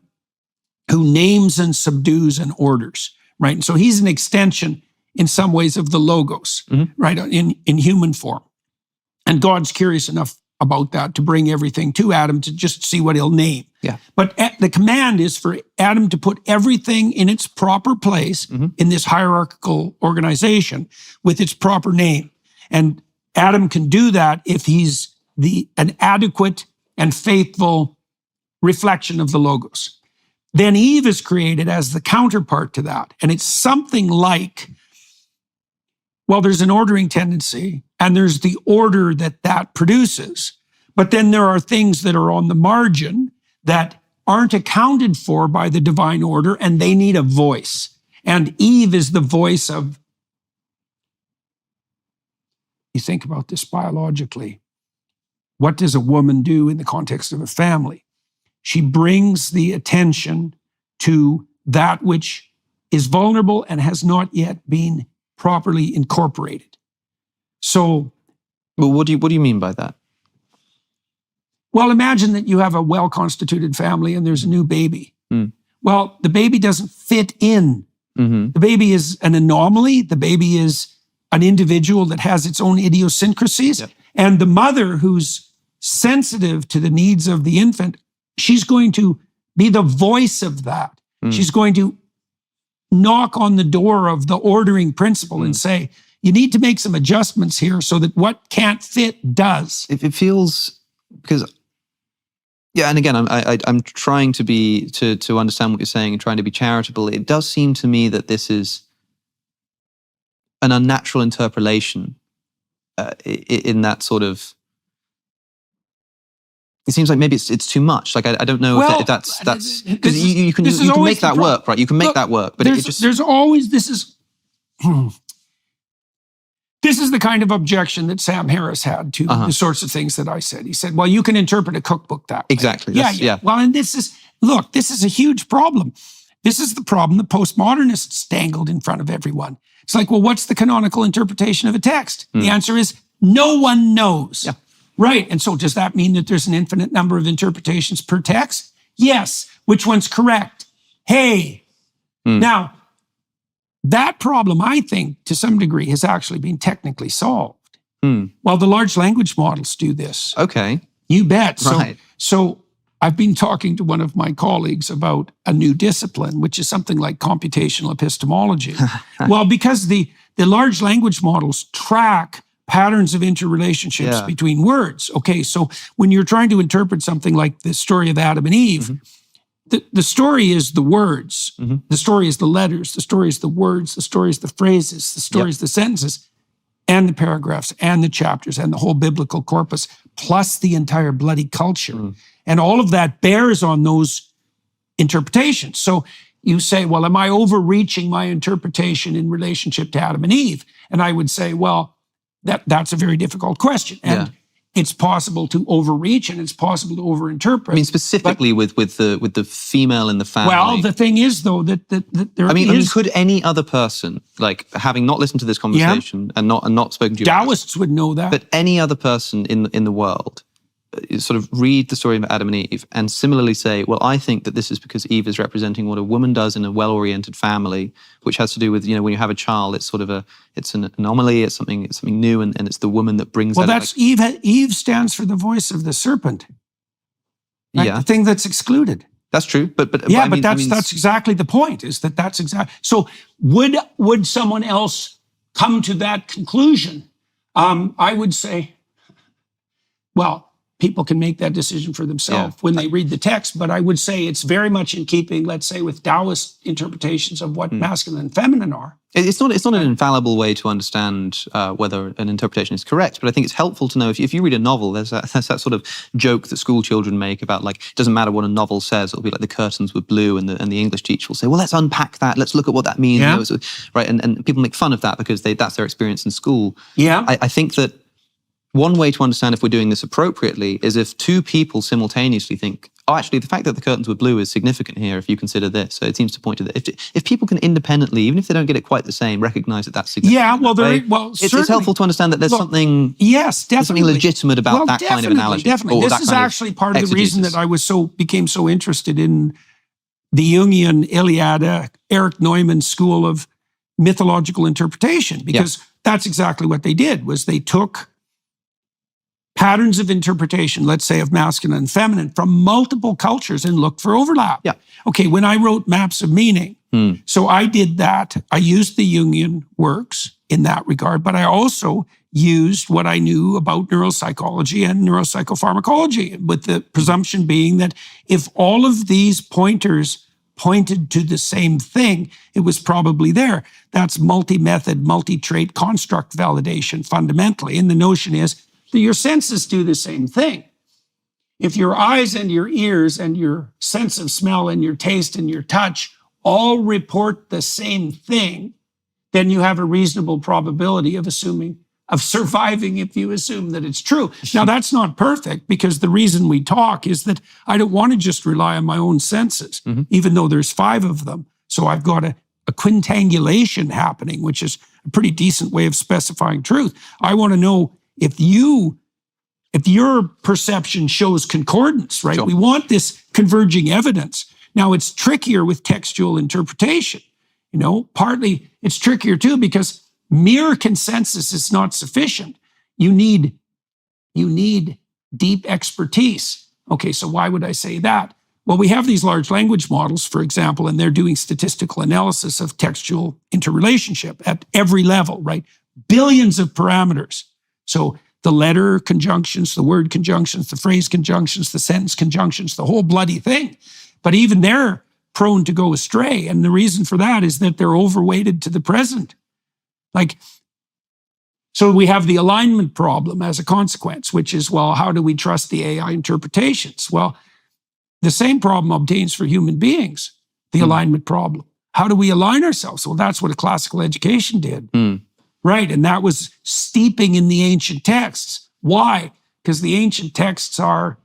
who names and subdues and orders, right? And so he's an extension in some ways of the Logos, right, in human form. And God's curious enough about that to bring everything to Adam to just see what he'll name. Yeah. But the command is for Adam to put everything in its proper place in this hierarchical organization with its proper name. And Adam can do that if he's an adequate and faithful reflection of the Logos. Then Eve is created as the counterpart to that. And it's something like, well, there's an ordering tendency and there's the order that produces. But then there are things that are on the margin that aren't accounted for by the divine order, and they need a voice. And Eve is the voice of, you think about this biologically, what does a woman do in the context of a family? She brings the attention to that which is vulnerable and has not yet been properly incorporated. So, well, what do you mean by that? Well, imagine that you have a well-constituted family and there's a new baby. Well, the baby doesn't fit in. The baby is an anomaly. The baby is an individual that has its own idiosyncrasies. Yep. And the mother, who's sensitive to the needs of the infant, she's going to be the voice of that. She's going to knock on the door of the ordering principle and say, you need to make some adjustments here so that what can't fit does. It feels, because, yeah, and again, I'm trying to understand what you're saying and trying to be charitable. It does seem to me that this is an unnatural interpolation in that sort of. It seems like maybe it's too much. Like I don't know if that's because you can make that work, right? You can make that work, but there's always this is the kind of objection that Sam Harris had to the sorts of things that I said. He said, "Well, you can interpret a cookbook that way." Exactly. Yeah. Well, and this is a huge problem. This is the problem the postmodernists dangled in front of everyone. It's like, well, what's the canonical interpretation of a text? The answer is no one knows. Yeah. Right. And so does that mean that there's an infinite number of interpretations per text? Yes. Which one's correct? Hey. Now, that problem, I think, to some degree, has actually been technically solved. Well, the large language models do this. Okay. You bet. Right. So I've been talking to one of my colleagues about a new discipline, which is something like computational epistemology. Well, because the large language models track patterns of interrelationships between words. Okay, so when you're trying to interpret something like the story of Adam and Eve, the story is the words, the story is the letters, the story is the words, the story is the phrases, the story is the sentences, and the paragraphs, and the chapters, and the whole biblical corpus, plus the entire bloody culture. And all of that bears on those interpretations. So you say, well, am I overreaching my interpretation in relationship to Adam and Eve? And I would say, well, that's a very difficult question. And it's possible to overreach and it's possible to overinterpret. I mean, specifically with the female in the family. Well, the thing is, though, that there is... I mean, could any other person, like having not listened to this conversation and not spoken to you... Taoists would know that. But any other person in the world sort of read the story of Adam and Eve and similarly say, well, I think that this is because Eve is representing what a woman does in a well-oriented family, which has to do with, when you have a child, it's sort of it's an anomaly, it's something new, and it's the woman that brings that. Well, that's Eve. Eve stands for the voice of the serpent. Right? Yeah. The thing that's excluded. That's true, but yeah, but that's exactly the point. Is that's exactly so? Would someone else come to that conclusion? I would say, well, people can make that decision for themselves when they read the text, but I would say it's very much in keeping, let's say, with Taoist interpretations of what masculine and feminine are. It's not an infallible way to understand whether an interpretation is correct, but I think it's helpful to know if you read a novel, there's that sort of joke that school children make about, like, it doesn't matter what a novel says, it'll be like the curtains were blue, and the English teacher will say, well, let's unpack that, let's look at what that means. Yeah. Right, and people make fun of that because that's their experience in school. Yeah. I think that one way to understand if we're doing this appropriately is if two people simultaneously think, oh, actually, the fact that the curtains were blue is significant here if you consider this. So it seems to point to that. If people can independently, even if they don't get it quite the same, recognize that that's significant. Yeah, It's helpful to understand that there's something legitimate about that kind of analogy. Definitely. This is actually part of the reason that I became so interested in the Jungian Iliad, Erich Neumann's school of mythological interpretation, because that's exactly what they did, was they took patterns of interpretation, let's say of masculine and feminine, from multiple cultures and looked for overlap. Yeah. Okay, when I wrote Maps of Meaning, so I did that. I used the Jungian works in that regard, but I also used what I knew about neuropsychology and neuropsychopharmacology, with the presumption being that if all of these pointers pointed to the same thing, it was probably there. That's multi-method, multi-trait construct validation fundamentally. And the notion is that your senses do the same thing. If your eyes and your ears and your sense of smell and your taste and your touch all report the same thing, then you have a reasonable probability of surviving if you assume that it's true. Now, that's not perfect, because the reason we talk is that I don't want to just rely on my own senses, even though there's 5 of them. So I've got a quintangulation happening, which is a pretty decent way of specifying truth. I want to know if your perception shows concordance, right? Sure. We want this converging evidence. Now, it's trickier with textual interpretation. Partly it's trickier too, because mere consensus is not sufficient. You need deep expertise. Okay, so why would I say that? Well, we have these large language models, for example, and they're doing statistical analysis of textual interrelationship at every level, right? Billions of parameters. So the letter conjunctions, the word conjunctions, the phrase conjunctions, the sentence conjunctions, the whole bloody thing. But even they're prone to go astray. And the reason for that is that they're overweighted to the present. So we have the alignment problem as a consequence, which is, well, how do we trust the AI interpretations? Well, the same problem obtains for human beings, the alignment problem. How do we align ourselves? Well, that's what a classical education did. Right, and that was steeping in the ancient texts. Why? Because the ancient texts are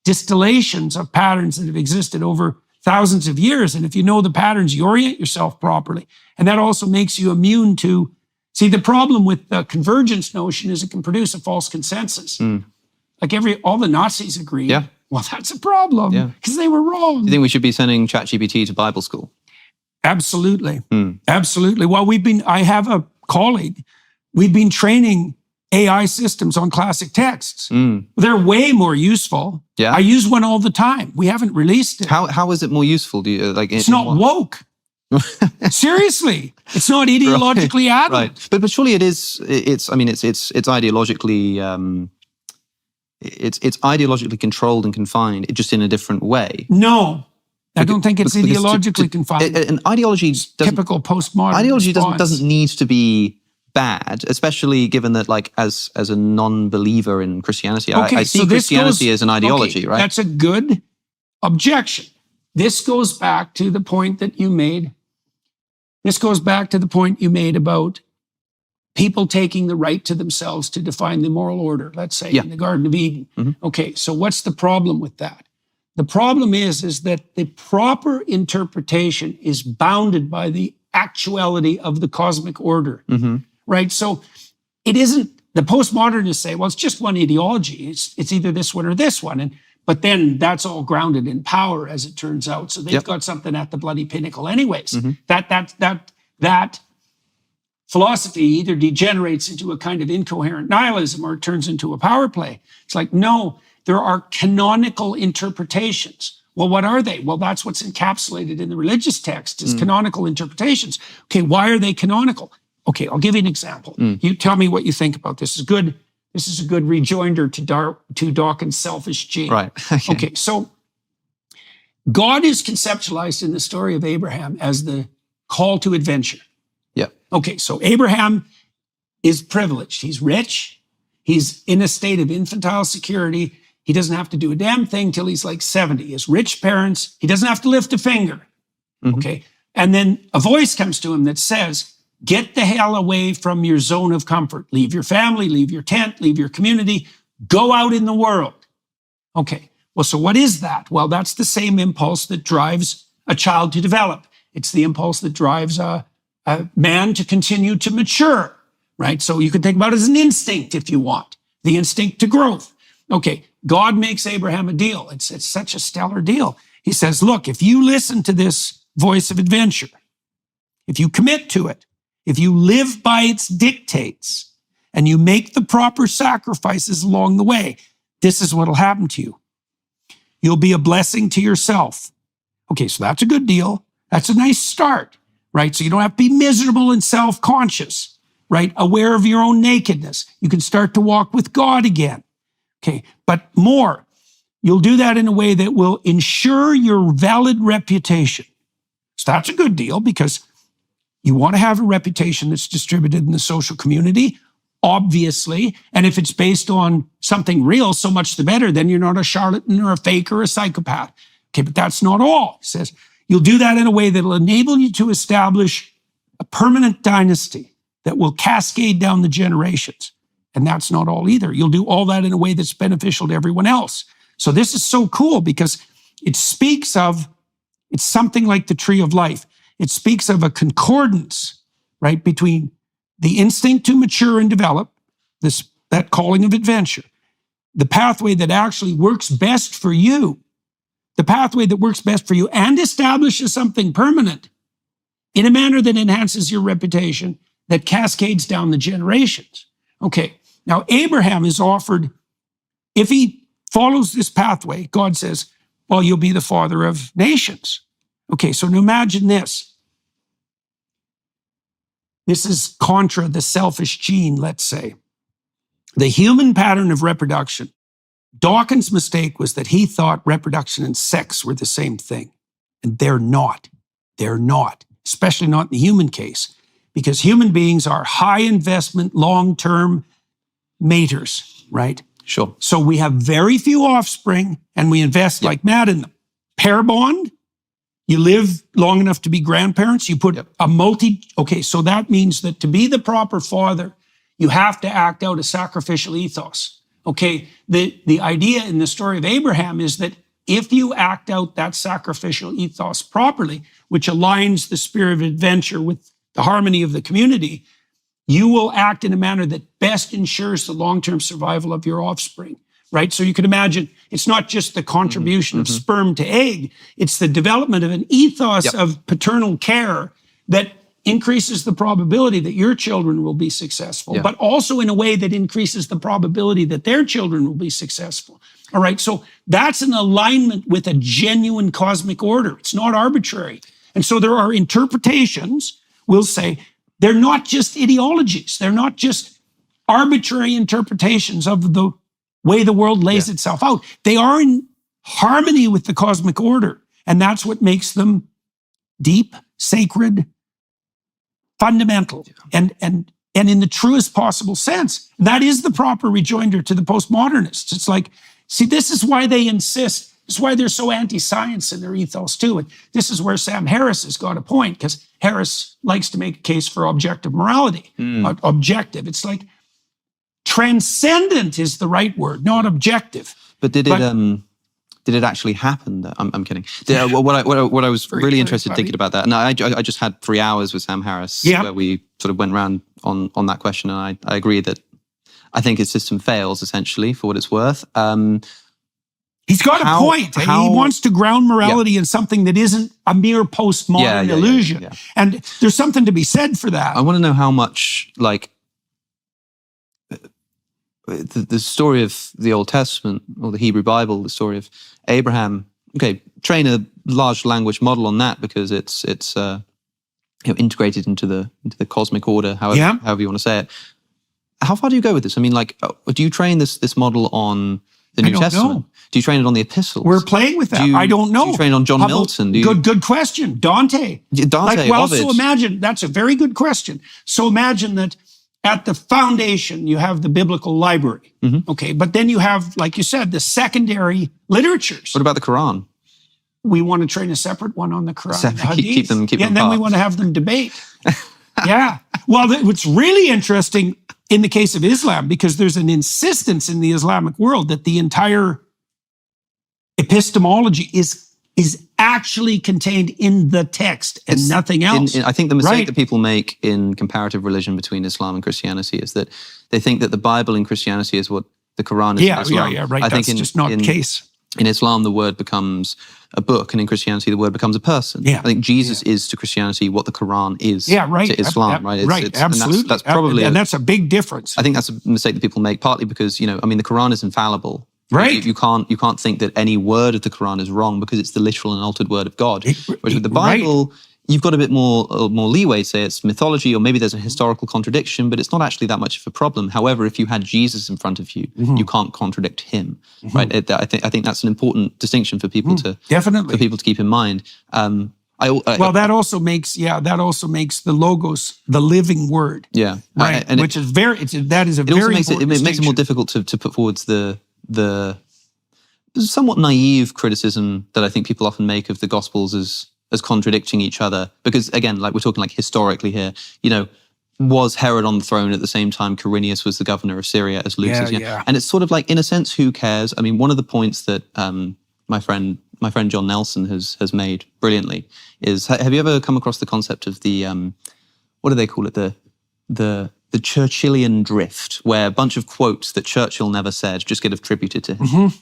distillations of patterns that have existed over thousands of years. And if you know the patterns, you orient yourself properly. And that also makes you immune to... See, the problem with the convergence notion is it can produce a false consensus. All the Nazis agree. Yeah. Well, that's a problem, because they were wrong. Do you think we should be sending ChatGPT to Bible school? Absolutely. Absolutely. Well, I have a colleague, we've been training AI systems on classic texts. They're way more useful. Yeah. I use one all the time. We haven't released it. How is it more usful? Do you like? It's not woke. Seriously, it's not ideologically adult. Right. But surely it is. It's ideologically. It's ideologically controlled and confined, just in a different way. No. I don't think it's ideologically confined. An ideology typical postmodern ideology response. doesn't need to be bad, especially given that, like, as a non-believer in Christianity, I see Christianity as an ideology, right? That's a good objection. This goes back to the point that you made. This goes back to the point you made about people taking the right to themselves to define the moral order, let's say, in the Garden of Eden. Okay, so what's the problem with that? The problem is that the proper interpretation is bounded by the actuality of the cosmic order, right? So it isn't, the postmodernists say, well, it's just one ideology. It's either this one or this one. But then that's all grounded in power, as it turns out. So they've got something at the bloody pinnacle anyways. That philosophy either degenerates into a kind of incoherent nihilism or it turns into a power play. It's like, no, there are canonical interpretations. Well, what are they? Well, that's what's encapsulated in the religious text is canonical interpretations. Okay, why are they canonical? Okay, I'll give you an example. You tell me what you think about this. This is a good rejoinder to Dawkins' selfish gene. Right. Okay, so God is conceptualized in the story of Abraham as the call to adventure. Yeah. Okay, so Abraham is privileged. He's rich. He's in a state of infantile security. He doesn't have to do a damn thing till he's like 70. He has rich parents. He doesn't have to lift a finger. Okay. And then a voice comes to him that says, get the hell away from your zone of comfort. Leave your family, leave your tent, leave your community. Go out in the world. Okay. Well, so what is that? Well, that's the same impulse that drives a child to develop. It's the impulse that drives a man to continue to mature, right? So you can think about it as an instinct if you want, the instinct to growth. Okay, God makes Abraham a deal. It's such a stellar deal. He says, look, if you listen to this voice of adventure, if you commit to it, if you live by its dictates, and you make the proper sacrifices along the way, this is what will happen to you. You'll be a blessing to yourself. Okay, so that's a good deal. That's a nice start, right? So you don't have to be miserable and self-conscious, right? Aware of your own nakedness. You can start to walk with God again. Okay, but more, you'll do that in a way that will ensure your valid reputation. So that's a good deal because you want to have a reputation that's distributed in the social community, obviously. And if it's based on something real, so much the better. Then you're not a charlatan or a fake or a psychopath. Okay, but that's not all. He says, you'll do that in a way that will enable you to establish a permanent dynasty that will cascade down the generations. And that's not all either. You'll do all that in a way that's beneficial to everyone else. So this is so cool because it speaks of, it's something like the tree of life. It speaks of a concordance, right, between the instinct to mature and develop, that calling of adventure, the pathway that actually works best for you, the pathway that works best for you and establishes something permanent in a manner that enhances your reputation, that cascades down the generations. Okay, now Abraham is offered, if he follows this pathway, God says, well, you'll be the father of nations. Okay, so now imagine this. This is contra the selfish gene, let's say. The human pattern of reproduction. Dawkins' mistake was that he thought reproduction and sex were the same thing. And they're not. They're not, especially not in the human case, because human beings are high investment, long-term maters, right? Sure. So we have very few offspring and we invest like mad in them. Pair bond, you live long enough to be grandparents, you put okay, so that means that to be the proper father, you have to act out a sacrificial ethos. Okay, the idea in the story of Abraham is that if you act out that sacrificial ethos properly, which aligns the spirit of adventure with the harmony of the community, you will act in a manner that best ensures the long-term survival of your offspring, right? So you can imagine it's not just the contribution of sperm to egg, it's the development of an ethos of paternal care that increases the probability that your children will be successful, but also in a way that increases the probability that their children will be successful. All right, so that's an alignment with a genuine cosmic order. It's not arbitrary. And so there are interpretations, we'll say, they're not just ideologies. They're not just arbitrary interpretations of the way the world lays itself out. They are in harmony with the cosmic order. And that's what makes them deep, sacred, fundamental, and in the truest possible sense. That is the proper rejoinder to the postmodernists. It's like, see, this is why they insist. This is why they're so anti-science in their ethos too. And this is where Sam Harris has got a point, because Harris likes to make a case for objective morality. Objective. It's like transcendent is the right word, not objective. But did it actually happen? I'm kidding. What I was really interested thinking about that, and I just had 3 hours with Sam Harris where we sort of went around on that question, and I agree that I think his system fails essentially for what it's worth. He's got a point. He wants to ground morality in something that isn't a mere postmodern illusion. And there's something to be said for that. I want to know how much, like, the story of the Old Testament or the Hebrew Bible, the story of Abraham, train a large language model on that because it's integrated into the cosmic order, however you want to say it. How far do you go with this? I mean, like, do you train this model on the New Testament? Know. Do you train it on the epistles? We're playing with that. I don't know. Do you train it on John Milton? Good question. Dante. Ovid. So imagine, that's a very good question. So imagine that at the foundation, you have the biblical library. Okay, but then you have, like you said, the secondary literatures. What about the Quran? We want to train a separate one on the Quran. Keep them and then we want to have them debate. Yeah. Well, what's really interesting in the case of Islam, because there's an insistence in the Islamic world that the entire epistemology is actually contained in the text and nothing else. I think the mistake that people make in comparative religion between Islam and Christianity is that they think that the Bible in Christianity is what the Quran is in Islam. Yeah, right. That's just not the case. In Islam, the word becomes a book, and in Christianity, the word becomes a person. Yeah. I think Jesus is to Christianity what the Quran is to Islam, right? Absolutely. That's probably that's a big difference. I think that's a mistake that people make, partly because, the Quran is infallible. Right. You can't think that any word of the Quran is wrong because it's the literal and altered word of God. Whereas with the Bible, you've got a bit more leeway, say it's mythology, or maybe there's a historical contradiction, but it's not actually that much of a problem. However, if you had Jesus in front of you, you can't contradict him, right? I think that's an important distinction for people to keep in mind. That also makes the logos the living word. Yeah, right. Which is it makes it more difficult to put forward the somewhat naive criticism that I think people often make of the Gospels as contradicting each other. Because again, like we're talking like historically here, was Herod on the throne at the same time Quirinius was the governor of Syria as Lucius? Yeah. And it's sort of like, in a sense, who cares? I mean, one of the points that my friend John Nelson has made brilliantly is, have you ever come across the concept of the what do they call it? The Churchillian drift, where a bunch of quotes that Churchill never said just get attributed to him.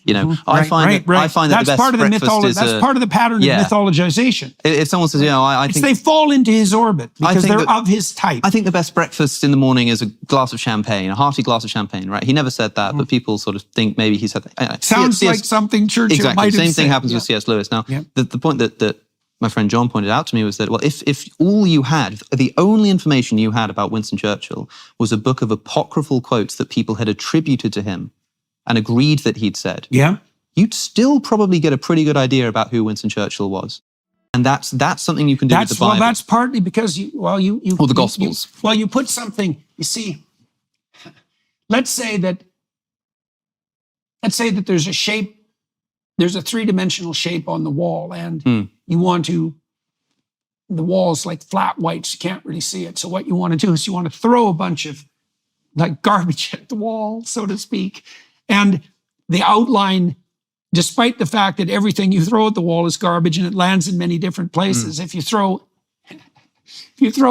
I find that that's the best part of the breakfast is that's part of the pattern of mythologization. If someone says, I think they fall into his orbit because they're of his type. I think the best breakfast in the morning is a glass of champagne, a hearty glass of champagne, right? He never said that, but people sort of think maybe he said that. Sounds like something Churchill might have said. Same thing happens with C.S. Lewis. Now, the point that my friend John pointed out to me was that, well, if all you had, the only information you had about Winston Churchill was a book of apocryphal quotes that people had attributed to him and agreed that he'd said, you'd still probably get a pretty good idea about who Winston Churchill was. And that's something you can do with the Bible. Well, that's partly because or the Gospels. You put something, you see, let's say that there's a shape, there's a three-dimensional shape on the wall, and the wall's like flat white, so you can't really see it. So what you want to do is you want to throw a bunch of like garbage at the wall, so to speak. And the outline, despite the fact that everything you throw at the wall is garbage and it lands in many different places, if you throw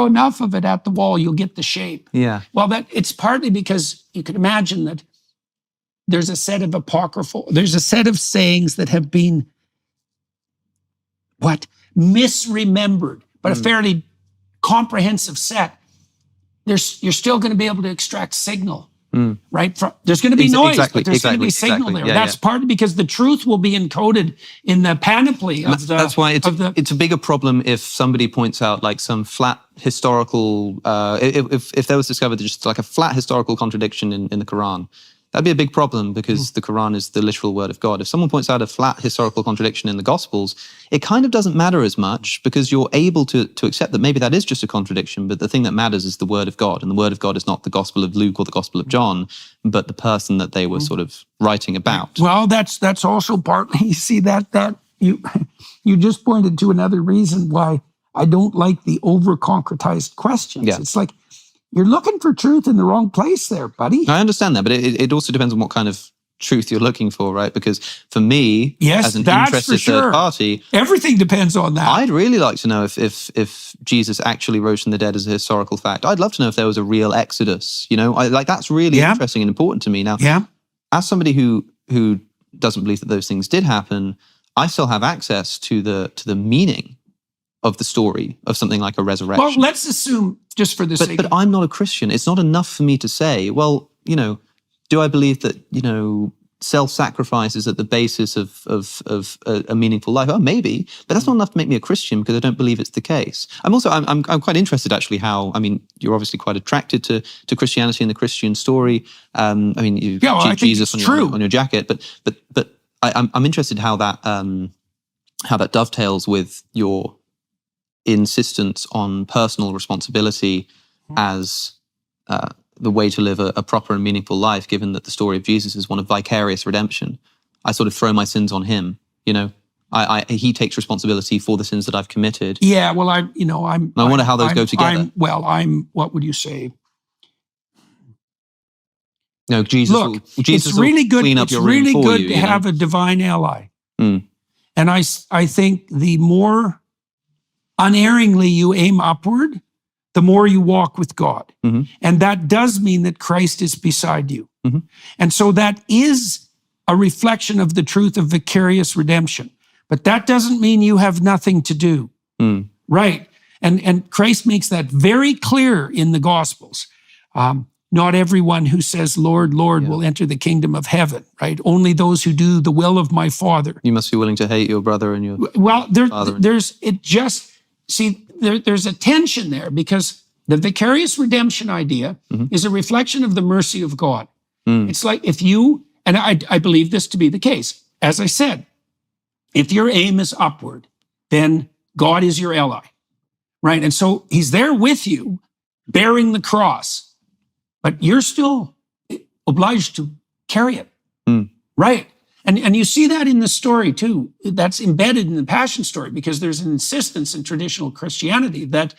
enough of it at the wall, you'll get the shape. Yeah. Well, it's partly because you can imagine that there's a set of sayings that have been misremembered, but a fairly comprehensive set. You're still going to be able to extract signal, right? There's going to be noise, but there's going to be signal there. That's partly because the truth will be encoded in the panoply of the... That's why it's a bigger problem if somebody points out like some flat historical... if there was discovered just like a flat historical contradiction in the Quran, that'd be a big problem because the Quran is the literal word of God. If someone points out a flat historical contradiction in the Gospels, it kind of doesn't matter as much because you're able to accept that maybe that is just a contradiction, but the thing that matters is the word of God. And the word of God is not the Gospel of Luke or the Gospel of John, but the person that they were sort of writing about. Well, that's also partly, you see, that you just pointed to another reason why I don't like the over-concretized questions. Yeah. It's like, you're looking for truth in the wrong place there, buddy. I understand that, but it also depends on what kind of truth you're looking for, right? Because for me, as an interested third party, everything depends on that. I'd really like to know if Jesus actually rose from the dead as a historical fact. I'd love to know if there was a real Exodus. That's really interesting and important to me. Now, as somebody who doesn't believe that those things did happen, I still have access to the meaning of the story of something like a resurrection. Well, let's assume, just for the sake But I'm not a Christian. It's not enough for me to say, well, do I believe that, self-sacrifice is at the basis of a meaningful life. Oh, maybe, but that's not enough to make me a Christian because I don't believe it's the case. I'm quite interested actually how, I mean, you're obviously quite attracted to Christianity and the Christian story. I mean, you I think Jesus it's on your jacket, but I'm interested how that dovetails with your insistence on personal responsibility as the way to live a proper and meaningful life, given that the story of Jesus is one of vicarious redemption. I sort of throw my sins on him, you know. He takes responsibility for the sins that I've committed. Yeah, well, I wonder how those go together. What would you say? No, Jesus. Look, Jesus it's really good. Clean up It's your room really for good you, to you know? have a divine ally. Mm. And I think the more unerringly you aim upward, the more you walk with God. Mm-hmm. And that does mean that Christ is beside you. Mm-hmm. And so that is a reflection of the truth of vicarious redemption. But that doesn't mean you have nothing to do. Mm. Right. And Christ makes that very clear in the Gospels. Not everyone who says, Lord, Lord, will enter the kingdom of heaven, right? Only those who do the will of my Father. You must be willing to hate your brother and your father. There's a tension there because the vicarious redemption idea is a reflection of the mercy of God. Mm. It's like if you, and I believe this to be the case, as I said, if your aim is upward, then God is your ally, right? And so he's there with you, bearing the cross, but you're still obliged to carry it, right? And you see that in the story too. That's embedded in the Passion story because there's an insistence in traditional Christianity that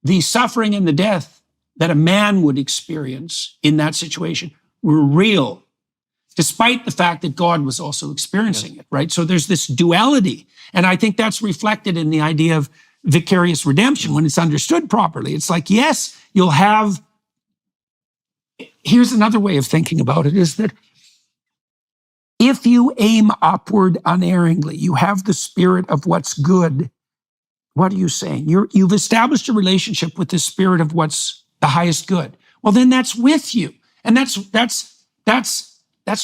the suffering and the death that a man would experience in that situation were real, despite the fact that God was also experiencing it, right? So there's this duality. And I think that's reflected in the idea of vicarious redemption when it's understood properly. It's like, yes, you'll have, here's another way of thinking about it, is that if you aim upward unerringly, you have the spirit of what's good. What are you saying? You've established a relationship with the spirit of what's the highest good. Well, then that's with you. And that's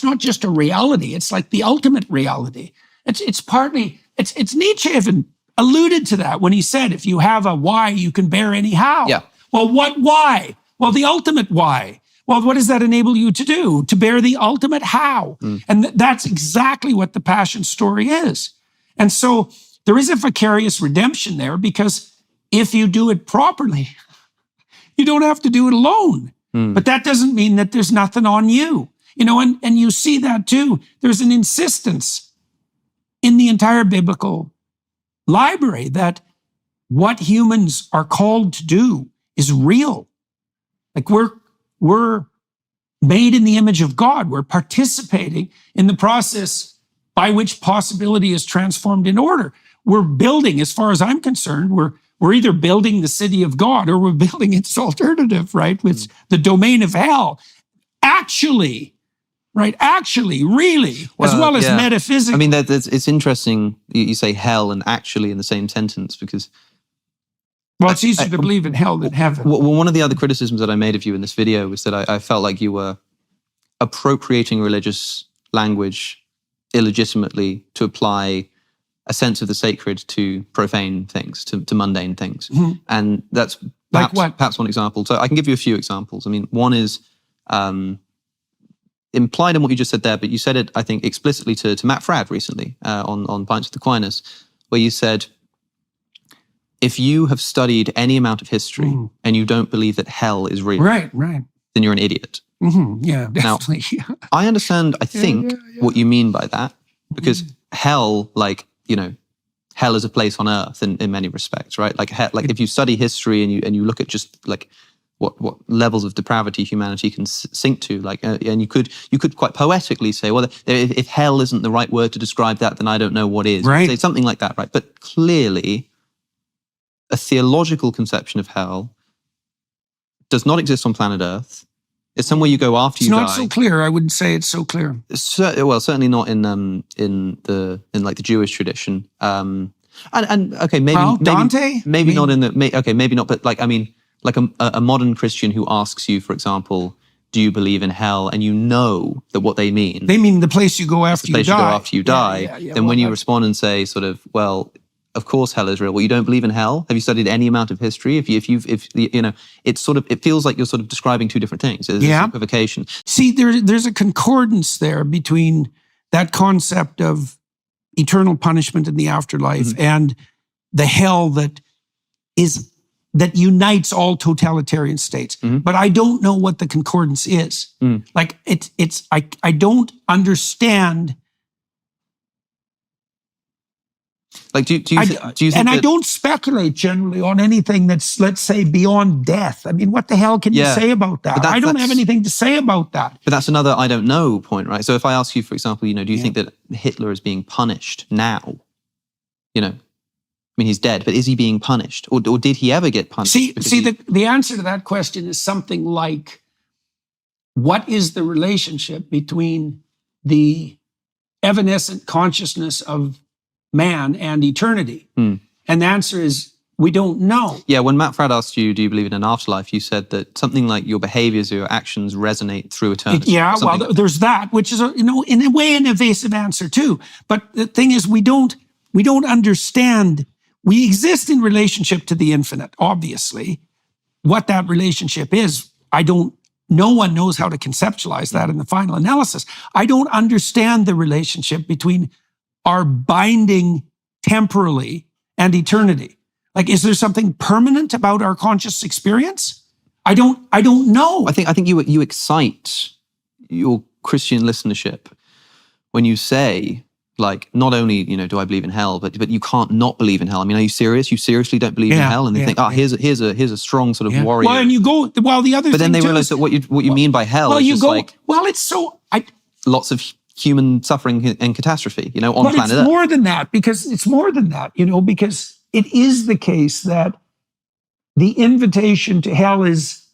not just a reality. It's like the ultimate reality. It's partly, it's Nietzsche even alluded to that when he said, if you have a why, you can bear any how. Yeah. Well, what why? Well, the ultimate why. Well, what does that enable you to do? To bear the ultimate how. And that's exactly what the Passion story is. And so there is a vicarious redemption there because if you do it properly, you don't have to do it alone. But that doesn't mean that there's nothing on you. You know, and you see that too. There's an insistence in the entire biblical library that what humans are called to do is real. Like we're made in the image of God. We're participating in the process by which possibility is transformed in order. We're building, as far as I'm concerned, we're either building the city of God or we're building its alternative, right? With the domain of hell. Actually, right? Actually, really, as well as metaphysical. I mean, it's interesting you say hell and actually in the same sentence because... Well, it's easier to believe in hell than heaven. Well, one of the other criticisms that I made of you in this video was that I felt like you were appropriating religious language illegitimately to apply a sense of the sacred to profane things, to mundane things. And that's perhaps, like what? Perhaps one example. So I can give you a few examples. I mean, one is implied in what you just said there, but you said it, I think, explicitly to Matt Fradd recently on Pints with Aquinas, where you said, if you have studied any amount of history and you don't believe that hell is real, right, then you're an idiot. Yeah, definitely. Now, I understand, I think, what you mean by that, because hell, like, you know, hell is a place on earth in many respects, right? Like, if you study history and you look at just like what levels of depravity humanity can sink to, like, and you could quite poetically say, well, if hell isn't the right word to describe that, then I don't know what is. Right. Say something like that, right? But clearly, a theological conception of hell does not exist on planet Earth. It's somewhere you go after you die. It's not so clear. I wouldn't say it's so clear. Well, certainly not in the Jewish tradition. And okay, Dante? Maybe not. But like, I mean, like a modern Christian who asks you, for example, do you believe in hell? And you know that what they mean. They mean the place you go after you die. The place you go after you die. Then well, when you respond and say sort of, well, of course hell is real. Well, you don't believe in hell? Have you studied any amount of history? If you know, it's sort of, it feels like you're sort of describing two different things. There's a equivocation. See, there's a concordance there between that concept of eternal punishment in the afterlife and the hell that unites all totalitarian states. But I don't know what the concordance is. Like I don't understand. Like, do you think and I don't speculate generally on anything that's, let's say, beyond death. I mean, what the hell can you say about that? I don't have anything to say about that. But that's another I don't know point, right? So if I ask you, for example, you know, do you think that Hitler is being punished now? You know, I mean, he's dead, but is he being punished? Or did he ever get punished? The answer to that question is something like, what is the relationship between the evanescent consciousness of man and eternity? And the answer is, we don't know. Yeah, when Matt Fradd asked you, do you believe in an afterlife? You said that something like your behaviors or your actions resonate through eternity. There's that, which is, in a way, an evasive answer too. But the thing is, we don't understand. We exist in relationship to the infinite, obviously. What that relationship is, no one knows how to conceptualize that in the final analysis. I don't understand the relationship between our binding temporally and eternity. Like, is there something permanent about our conscious experience? I don't know. I think you excite your Christian listenership when you say, like, not only, you know, do I believe in hell, but you can't not believe in hell. I mean, are you serious? You seriously don't believe in hell? And they think, here's a strong sort of warrior. Well, and you go, the other. But then they realize that what you mean by hell is just like, it's so lots of human suffering and catastrophe, you know, on planet Earth. But it's more than that, because it is the case that the invitation to hell is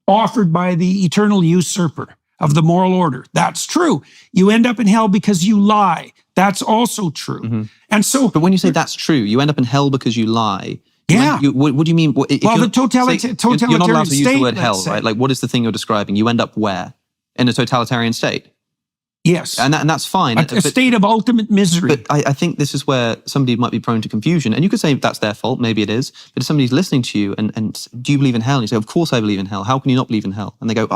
offered by the eternal usurper of the moral order. That's true. You end up in hell because you lie. That's also true. And so, but when you say that's true, you end up in hell because you lie. What do you mean? The totalitarian state. You're not allowed to use the word hell, right? Like, what is the thing you're describing? You end up where? In a totalitarian state. Yes. And that's fine. A state of ultimate misery. But I think this is where somebody might be prone to confusion. And you could say that's their fault, maybe it is. But if somebody's listening to you and do you believe in hell? And you say, of course I believe in hell. How can you not believe in hell? And they go,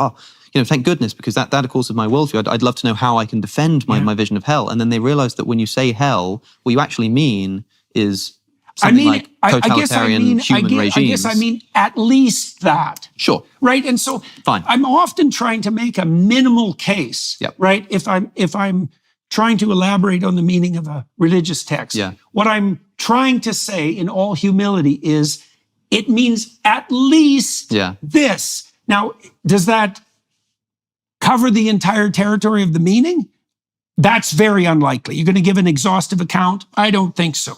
you know, thank goodness, because that of course is my worldview. I'd love to know how I can defend my vision of hell. And then they realize that when you say hell, what you actually mean is something like totalitarian human regimes. I guess I mean at least that. Sure. Right? And so fine. I'm often trying to make a minimal case, right? If I'm trying to elaborate on the meaning of a religious text, what I'm trying to say in all humility is it means at least this. Now, does that cover the entire territory of the meaning? That's very unlikely. You're going to give an exhaustive account? I don't think so.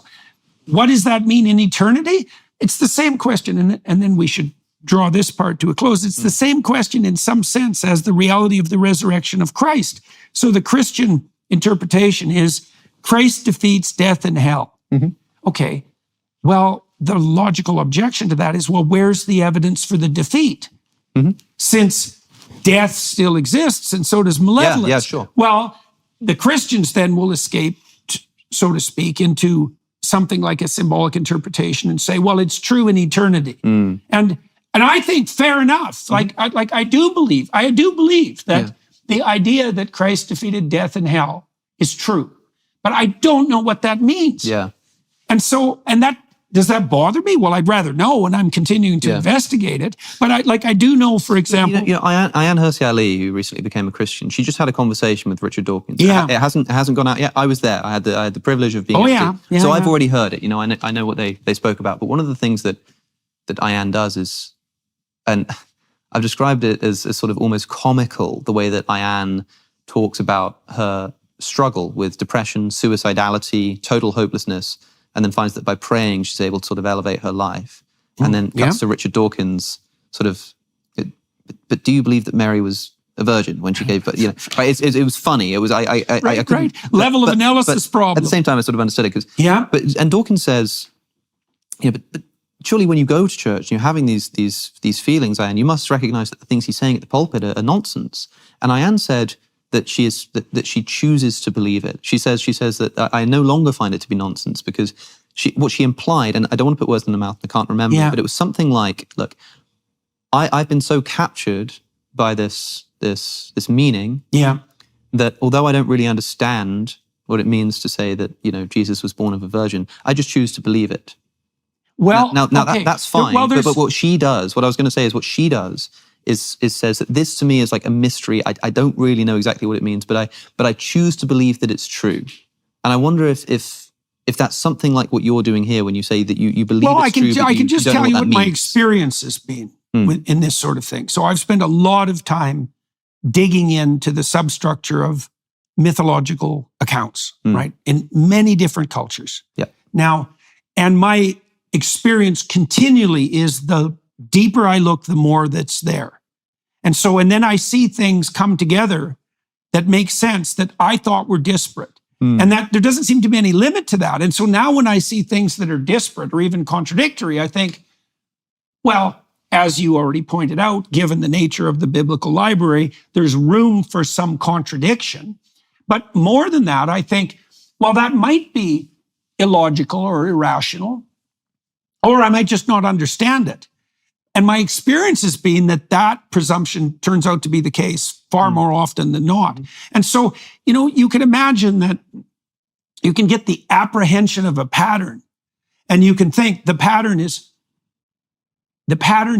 What does that mean in eternity? It's the same question, and then we should draw this part to a close. It's the same question in some sense as the reality of the resurrection of Christ. So the Christian interpretation is Christ defeats death and hell. Okay, well, the logical objection to that is, well, where's the evidence for the defeat? Since death still exists, and so does malevolence. Yeah, sure. Well, the Christians then will escape, so to speak, into something like a symbolic interpretation and say, well, it's true in eternity. And I think fair enough. I do believe that the idea that Christ defeated death and hell is true. But I don't know what that means. Yeah. And that does that bother me? Well, I'd rather know, and I'm continuing to investigate it. But I do know, for example, Ayaan Hirsi Ali, who recently became a Christian, she just had a conversation with Richard Dawkins. Yeah, it hasn't gone out yet. I was there. I had the privilege of being. So I've already heard it. You know, I know what they spoke about. But one of the things that Ayaan does is, and I've described it as sort of almost comical, the way that Ayaan talks about her struggle with depression, suicidality, total hopelessness, and then finds that by praying, she's able to sort of elevate her life. And then cuts to Richard Dawkins, sort of, but do you believe that Mary was a virgin when she gave birth? You know, right? It was funny. It was, I couldn't. Level of analysis problem. At the same time, I sort of understood it because, and Dawkins says, but surely when you go to church, you're having these feelings, and you must recognize that the things he's saying at the pulpit are nonsense. And Ian said that she chooses to believe it. She says that I no longer find it to be nonsense because what she implied, and I don't want to put words in her mouth, I can't remember, but it was something like, look, I've been so captured by this meaning that although I don't really understand what it means to say that, Jesus was born of a virgin, I just choose to believe it. Well, now okay. that's fine. Well, but what she does, what I was going to say is what she does is says that this to me is like a mystery. I don't really know exactly what it means, but I choose to believe that it's true. And I wonder if that's something like what you're doing here when you say that you believe it's true. Well, I can just tell you what my experience has been in this sort of thing. So I've spent a lot of time digging into the substructure of mythological accounts, right? In many different cultures. Yeah. Now, and my experience continually is the deeper I look, the more that's there. And then I see things come together that make sense that I thought were disparate. And that there doesn't seem to be any limit to that. And so now when I see things that are disparate or even contradictory, I think, well, as you already pointed out, given the nature of the biblical library, there's room for some contradiction. But more than that, I think, well, that might be illogical or irrational, or I might just not understand it. And my experience has been that presumption turns out to be the case far more often than not. And so, you can imagine that you can get the apprehension of a pattern, and you can think the pattern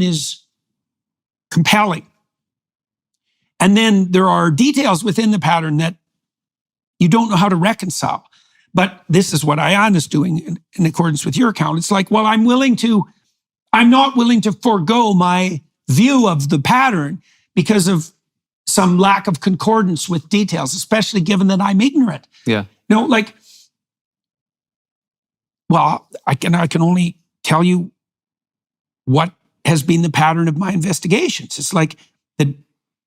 is compelling. And then there are details within the pattern that you don't know how to reconcile. But this is what Ian is doing in accordance with your account. It's like, well, I'm not willing to forego my view of the pattern because of some lack of concordance with details, especially given that I'm ignorant. Yeah. I can only tell you what has been the pattern of my investigations. It's like the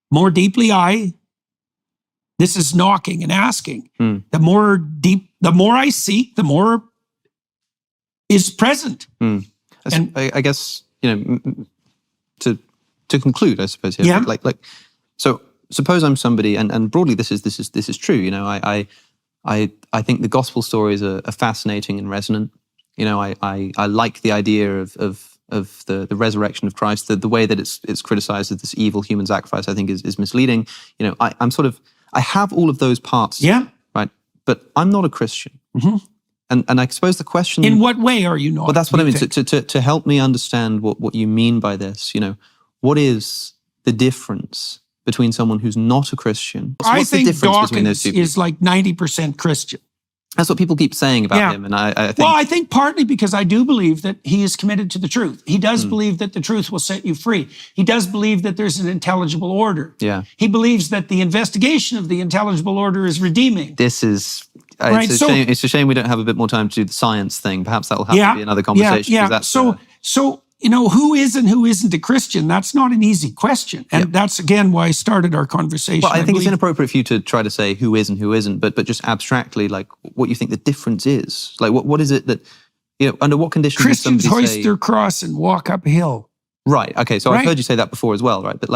more deeply this is knocking and asking, the more I seek, the more is present. And I guess, to conclude, I suppose here. Yeah. So suppose I'm somebody, and broadly this is true. I think the gospel stories are fascinating and resonant. I like the idea of the resurrection of Christ. The way that it's criticized as this evil human sacrifice, I think is misleading. I have all of those parts. Yeah. Right. But I'm not a Christian. Mm-hmm. And I suppose the question... In what way are you not? Well, that's what I mean. To help me understand what you mean by this, what is the difference between someone who's not a Christian? What's the difference between those two people? Is like 90% Christian. That's what people keep saying about him. And I think... Well, I think partly because I do believe that he is committed to the truth. He does believe that the truth will set you free. He does believe that there's an intelligible order. Yeah. He believes that the investigation of the intelligible order is redeeming. This is... Right. It's a shame we don't have a bit more time to do the science thing. Perhaps that will have to be another conversation. Yeah. So who is and who isn't a Christian? That's not an easy question. And that's, again, why I started our conversation. Well, I think it's inappropriate for you to try to say who is and who isn't, but just abstractly, like, what you think the difference is. Like, what is it that, under what conditions Christians hoist their cross and walk up a hill. Right. Okay. So I've heard you say that before as well, right? But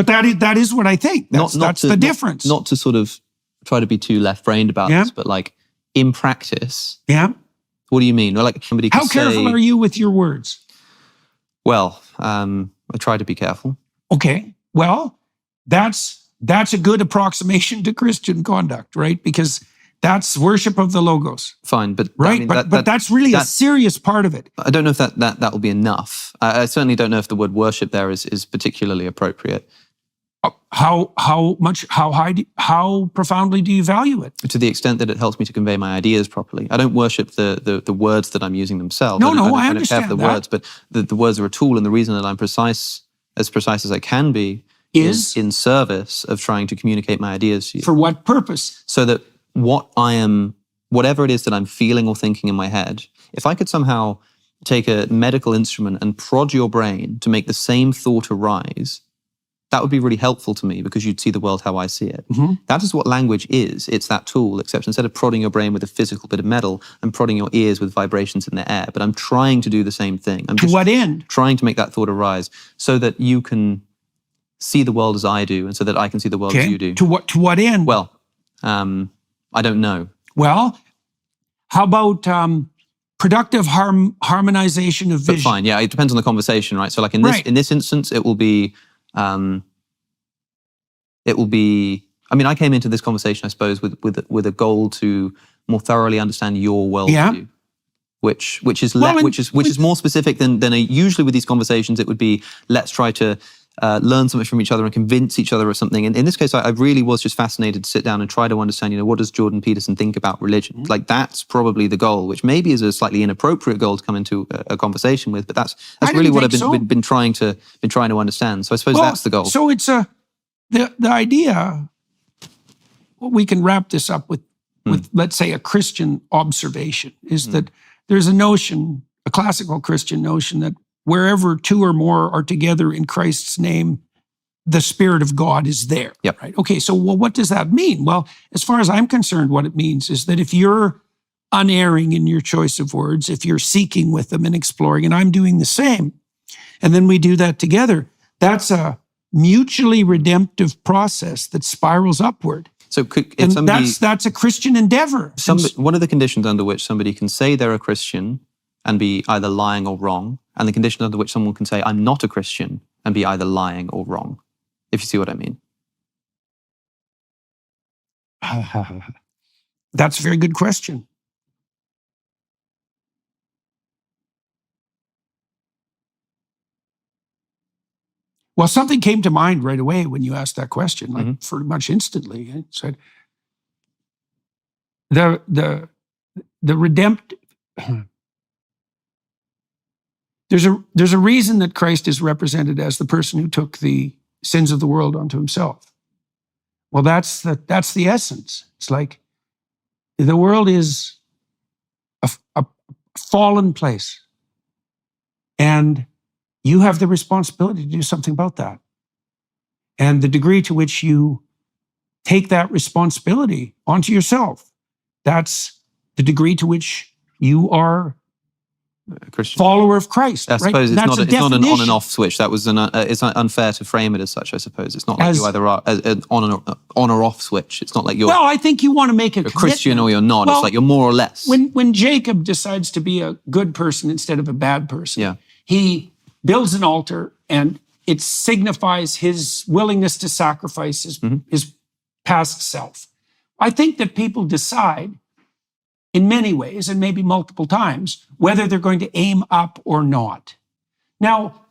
that is what I think. That's the difference. Not to sort of try to be too left-brained about this, but like in practice, what do you mean? Or like somebody could say, how careful are you with your words? Well, I try to be careful. Okay. Well, that's a good approximation to Christian conduct, right? Because that's worship of the Logos. Fine, but right, but that's really a serious part of it. I don't know if that will be enough. I certainly don't know if the word worship there is particularly appropriate. How profoundly do you value it? To the extent that it helps me to convey my ideas properly. I don't worship the words that I'm using themselves. No, I understand don't care for the words, but the words are a tool, and the reason that I'm precise as I can be is in service of trying to communicate my ideas to you. For what purpose? So that whatever it is that I'm feeling or thinking in my head, if I could somehow take a medical instrument and prod your brain to make the same thought arise, that would be really helpful to me because you'd see the world how I see it. Mm-hmm. That is what language is. It's that tool, except instead of prodding your brain with a physical bit of metal, I'm prodding your ears with vibrations in the air. But I'm trying to do the same thing. I'm to just what end? trying to make that thought arise so that you can see the world as I do and so that I can see the world as you do. To what end? Well, I don't know. Well, how about productive harmonization of vision? But fine, yeah, it depends on the conversation, right? So like in this instance, it will be, I mean, I came into this conversation, I suppose, with a goal to more thoroughly understand your worldview, which is more specific than usually with these conversations. It would be, let's try to learn something from each other and convince each other of something. And in this case, I really was just fascinated to sit down and try to understand, what does Jordan Peterson think about religion? Mm-hmm. Like that's probably the goal, which maybe is a slightly inappropriate goal to come into a conversation with, but that's really what I've been trying to understand. So I suppose that's the goal. So it's the idea. We can wrap this up with let's say a Christian observation is that there's a notion, a classical Christian notion, that wherever two or more are together in Christ's name, the Spirit of God is there. Yep. Right? Okay, so what does that mean? Well, as far as I'm concerned, what it means is that if you're unerring in your choice of words, if you're seeking with them and exploring, and I'm doing the same, and then we do that together, that's a mutually redemptive process that spirals upward. So that's a Christian endeavor. One of the conditions under which somebody can say they're a Christian and be either lying or wrong, and the condition under which someone can say, I'm not a Christian, and be either lying or wrong, if you see what I mean. That's a very good question. Well, something came to mind right away when you asked that question, like pretty much instantly. It said, the redemptive... There's a reason that Christ is represented as the person who took the sins of the world onto himself. Well, that's the essence. It's like the world is a fallen place, and you have the responsibility to do something about that. And the degree to which you take that responsibility onto yourself, that's the degree to which you are a Christian follower of Christ. I suppose it's not an on and off switch. That was it's unfair to frame it as such. I suppose it's not like you either are an on or off switch. It's not like you're. Well, I think you want to make a Christian or you're not. Well, it's like you're more or less. When Jacob decides to be a good person instead of a bad person, he builds an altar, and it signifies his willingness to sacrifice his past self. I think that people decide in many ways, and maybe multiple times, whether they're going to aim up or not. Now,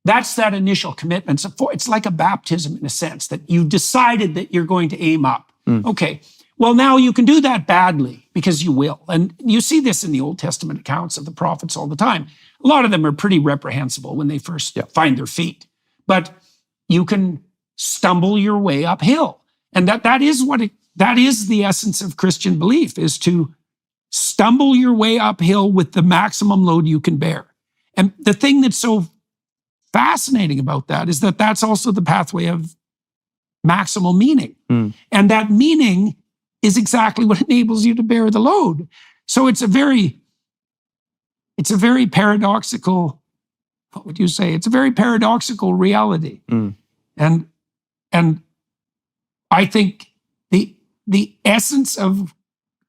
that's that initial commitment. It's like a baptism in a sense, that you've decided that you're going to aim up. Okay, well, now you can do that badly, because you will. And you see this in the Old Testament accounts of the prophets all the time. A lot of them are pretty reprehensible when they first find their feet. But you can stumble your way uphill. And that is the essence of Christian belief, is to stumble your way uphill with the maximum load you can bear. And the thing that's so fascinating about that is that that's also the pathway of maximal meaning. And that meaning is exactly what enables you to bear the load. So it's a very paradoxical, what would you say? It's a very paradoxical reality. And I think the essence of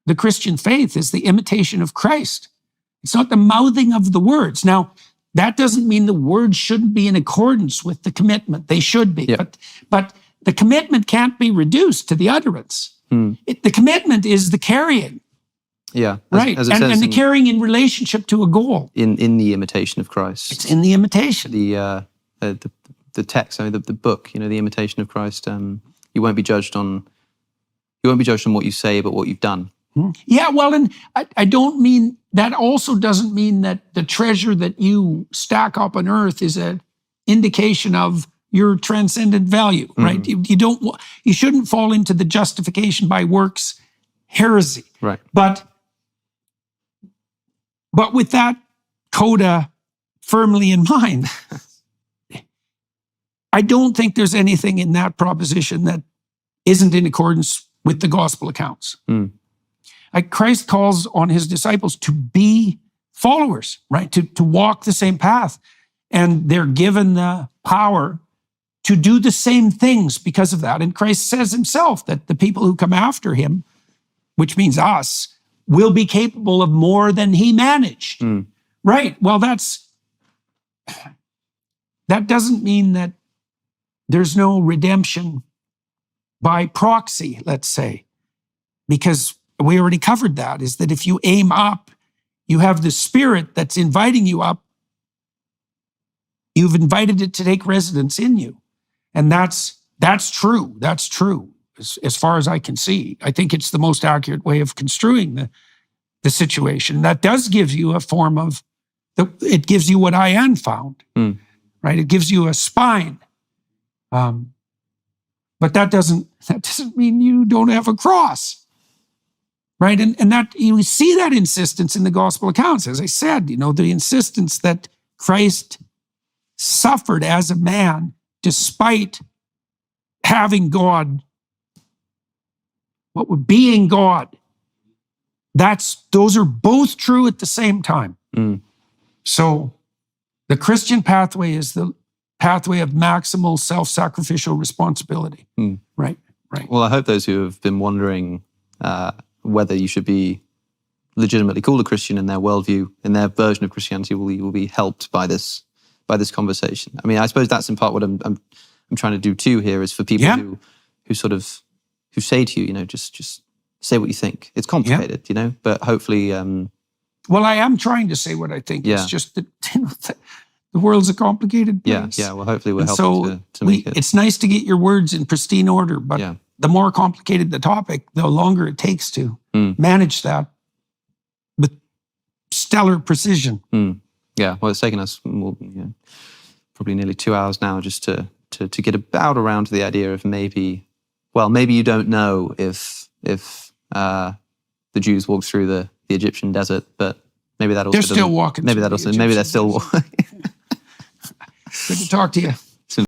the Christian faith is the imitation of Christ. It's not the mouthing of the words. Now, that doesn't mean the words shouldn't be in accordance with the commitment. They should be. But the commitment can't be reduced to the utterance. The commitment is the carrying. Right. As and the carrying in relationship to a goal. In the imitation of Christ. It's in the imitation. The text, I mean, the book, the imitation of Christ. You won't be judged on what you say, but what you've done. Yeah, well, and I don't mean, that also doesn't mean that the treasure that you stack up on earth is an indication of your transcendent value, right? You shouldn't fall into the justification by works heresy. Right. But with that coda firmly in mind, I don't think there's anything in that proposition that isn't in accordance with the gospel accounts. Christ calls on his disciples to be followers, right? To walk the same path. And they're given the power to do the same things because of that. And Christ says himself that the people who come after him, which means us, will be capable of more than he managed. Right. Well, that doesn't mean that there's no redemption by proxy, let's say, because we already covered that, is that if you aim up, you have the Spirit that's inviting you up. You've invited it to take residence in you. And that's true. That's true, as far as I can see. I think it's the most accurate way of construing the situation. That does give you a form of, it gives you what I found, right? It gives you a spine. But that doesn't mean you don't have a cross, right? And that you see that insistence in the gospel accounts. As I said, the insistence that Christ suffered as a man despite having God, being God. Those are both true at the same time. So the Christian pathway is the pathway of maximal self-sacrificial responsibility. Right. Well, I hope those who have been wondering whether you should be legitimately called a Christian in their worldview, in their version of Christianity, will be helped by this conversation. I mean, I suppose that's in part what I'm trying to do too here, is for people who say to you, just say what you think. It's complicated, but hopefully. Well, I am trying to say what I think. It's just that the world's a complicated place. Yeah. Well, hopefully we're helping to make it. It's nice to get your words in pristine order, but the more complicated the topic, the longer it takes to manage that with stellar precision. Yeah, well, it's taken us probably nearly 2 hours now just to get about around to the idea of maybe you don't know if the Jews walked through the Egyptian desert, but maybe that also they're still walking. Maybe they're still walking. Good to talk to you.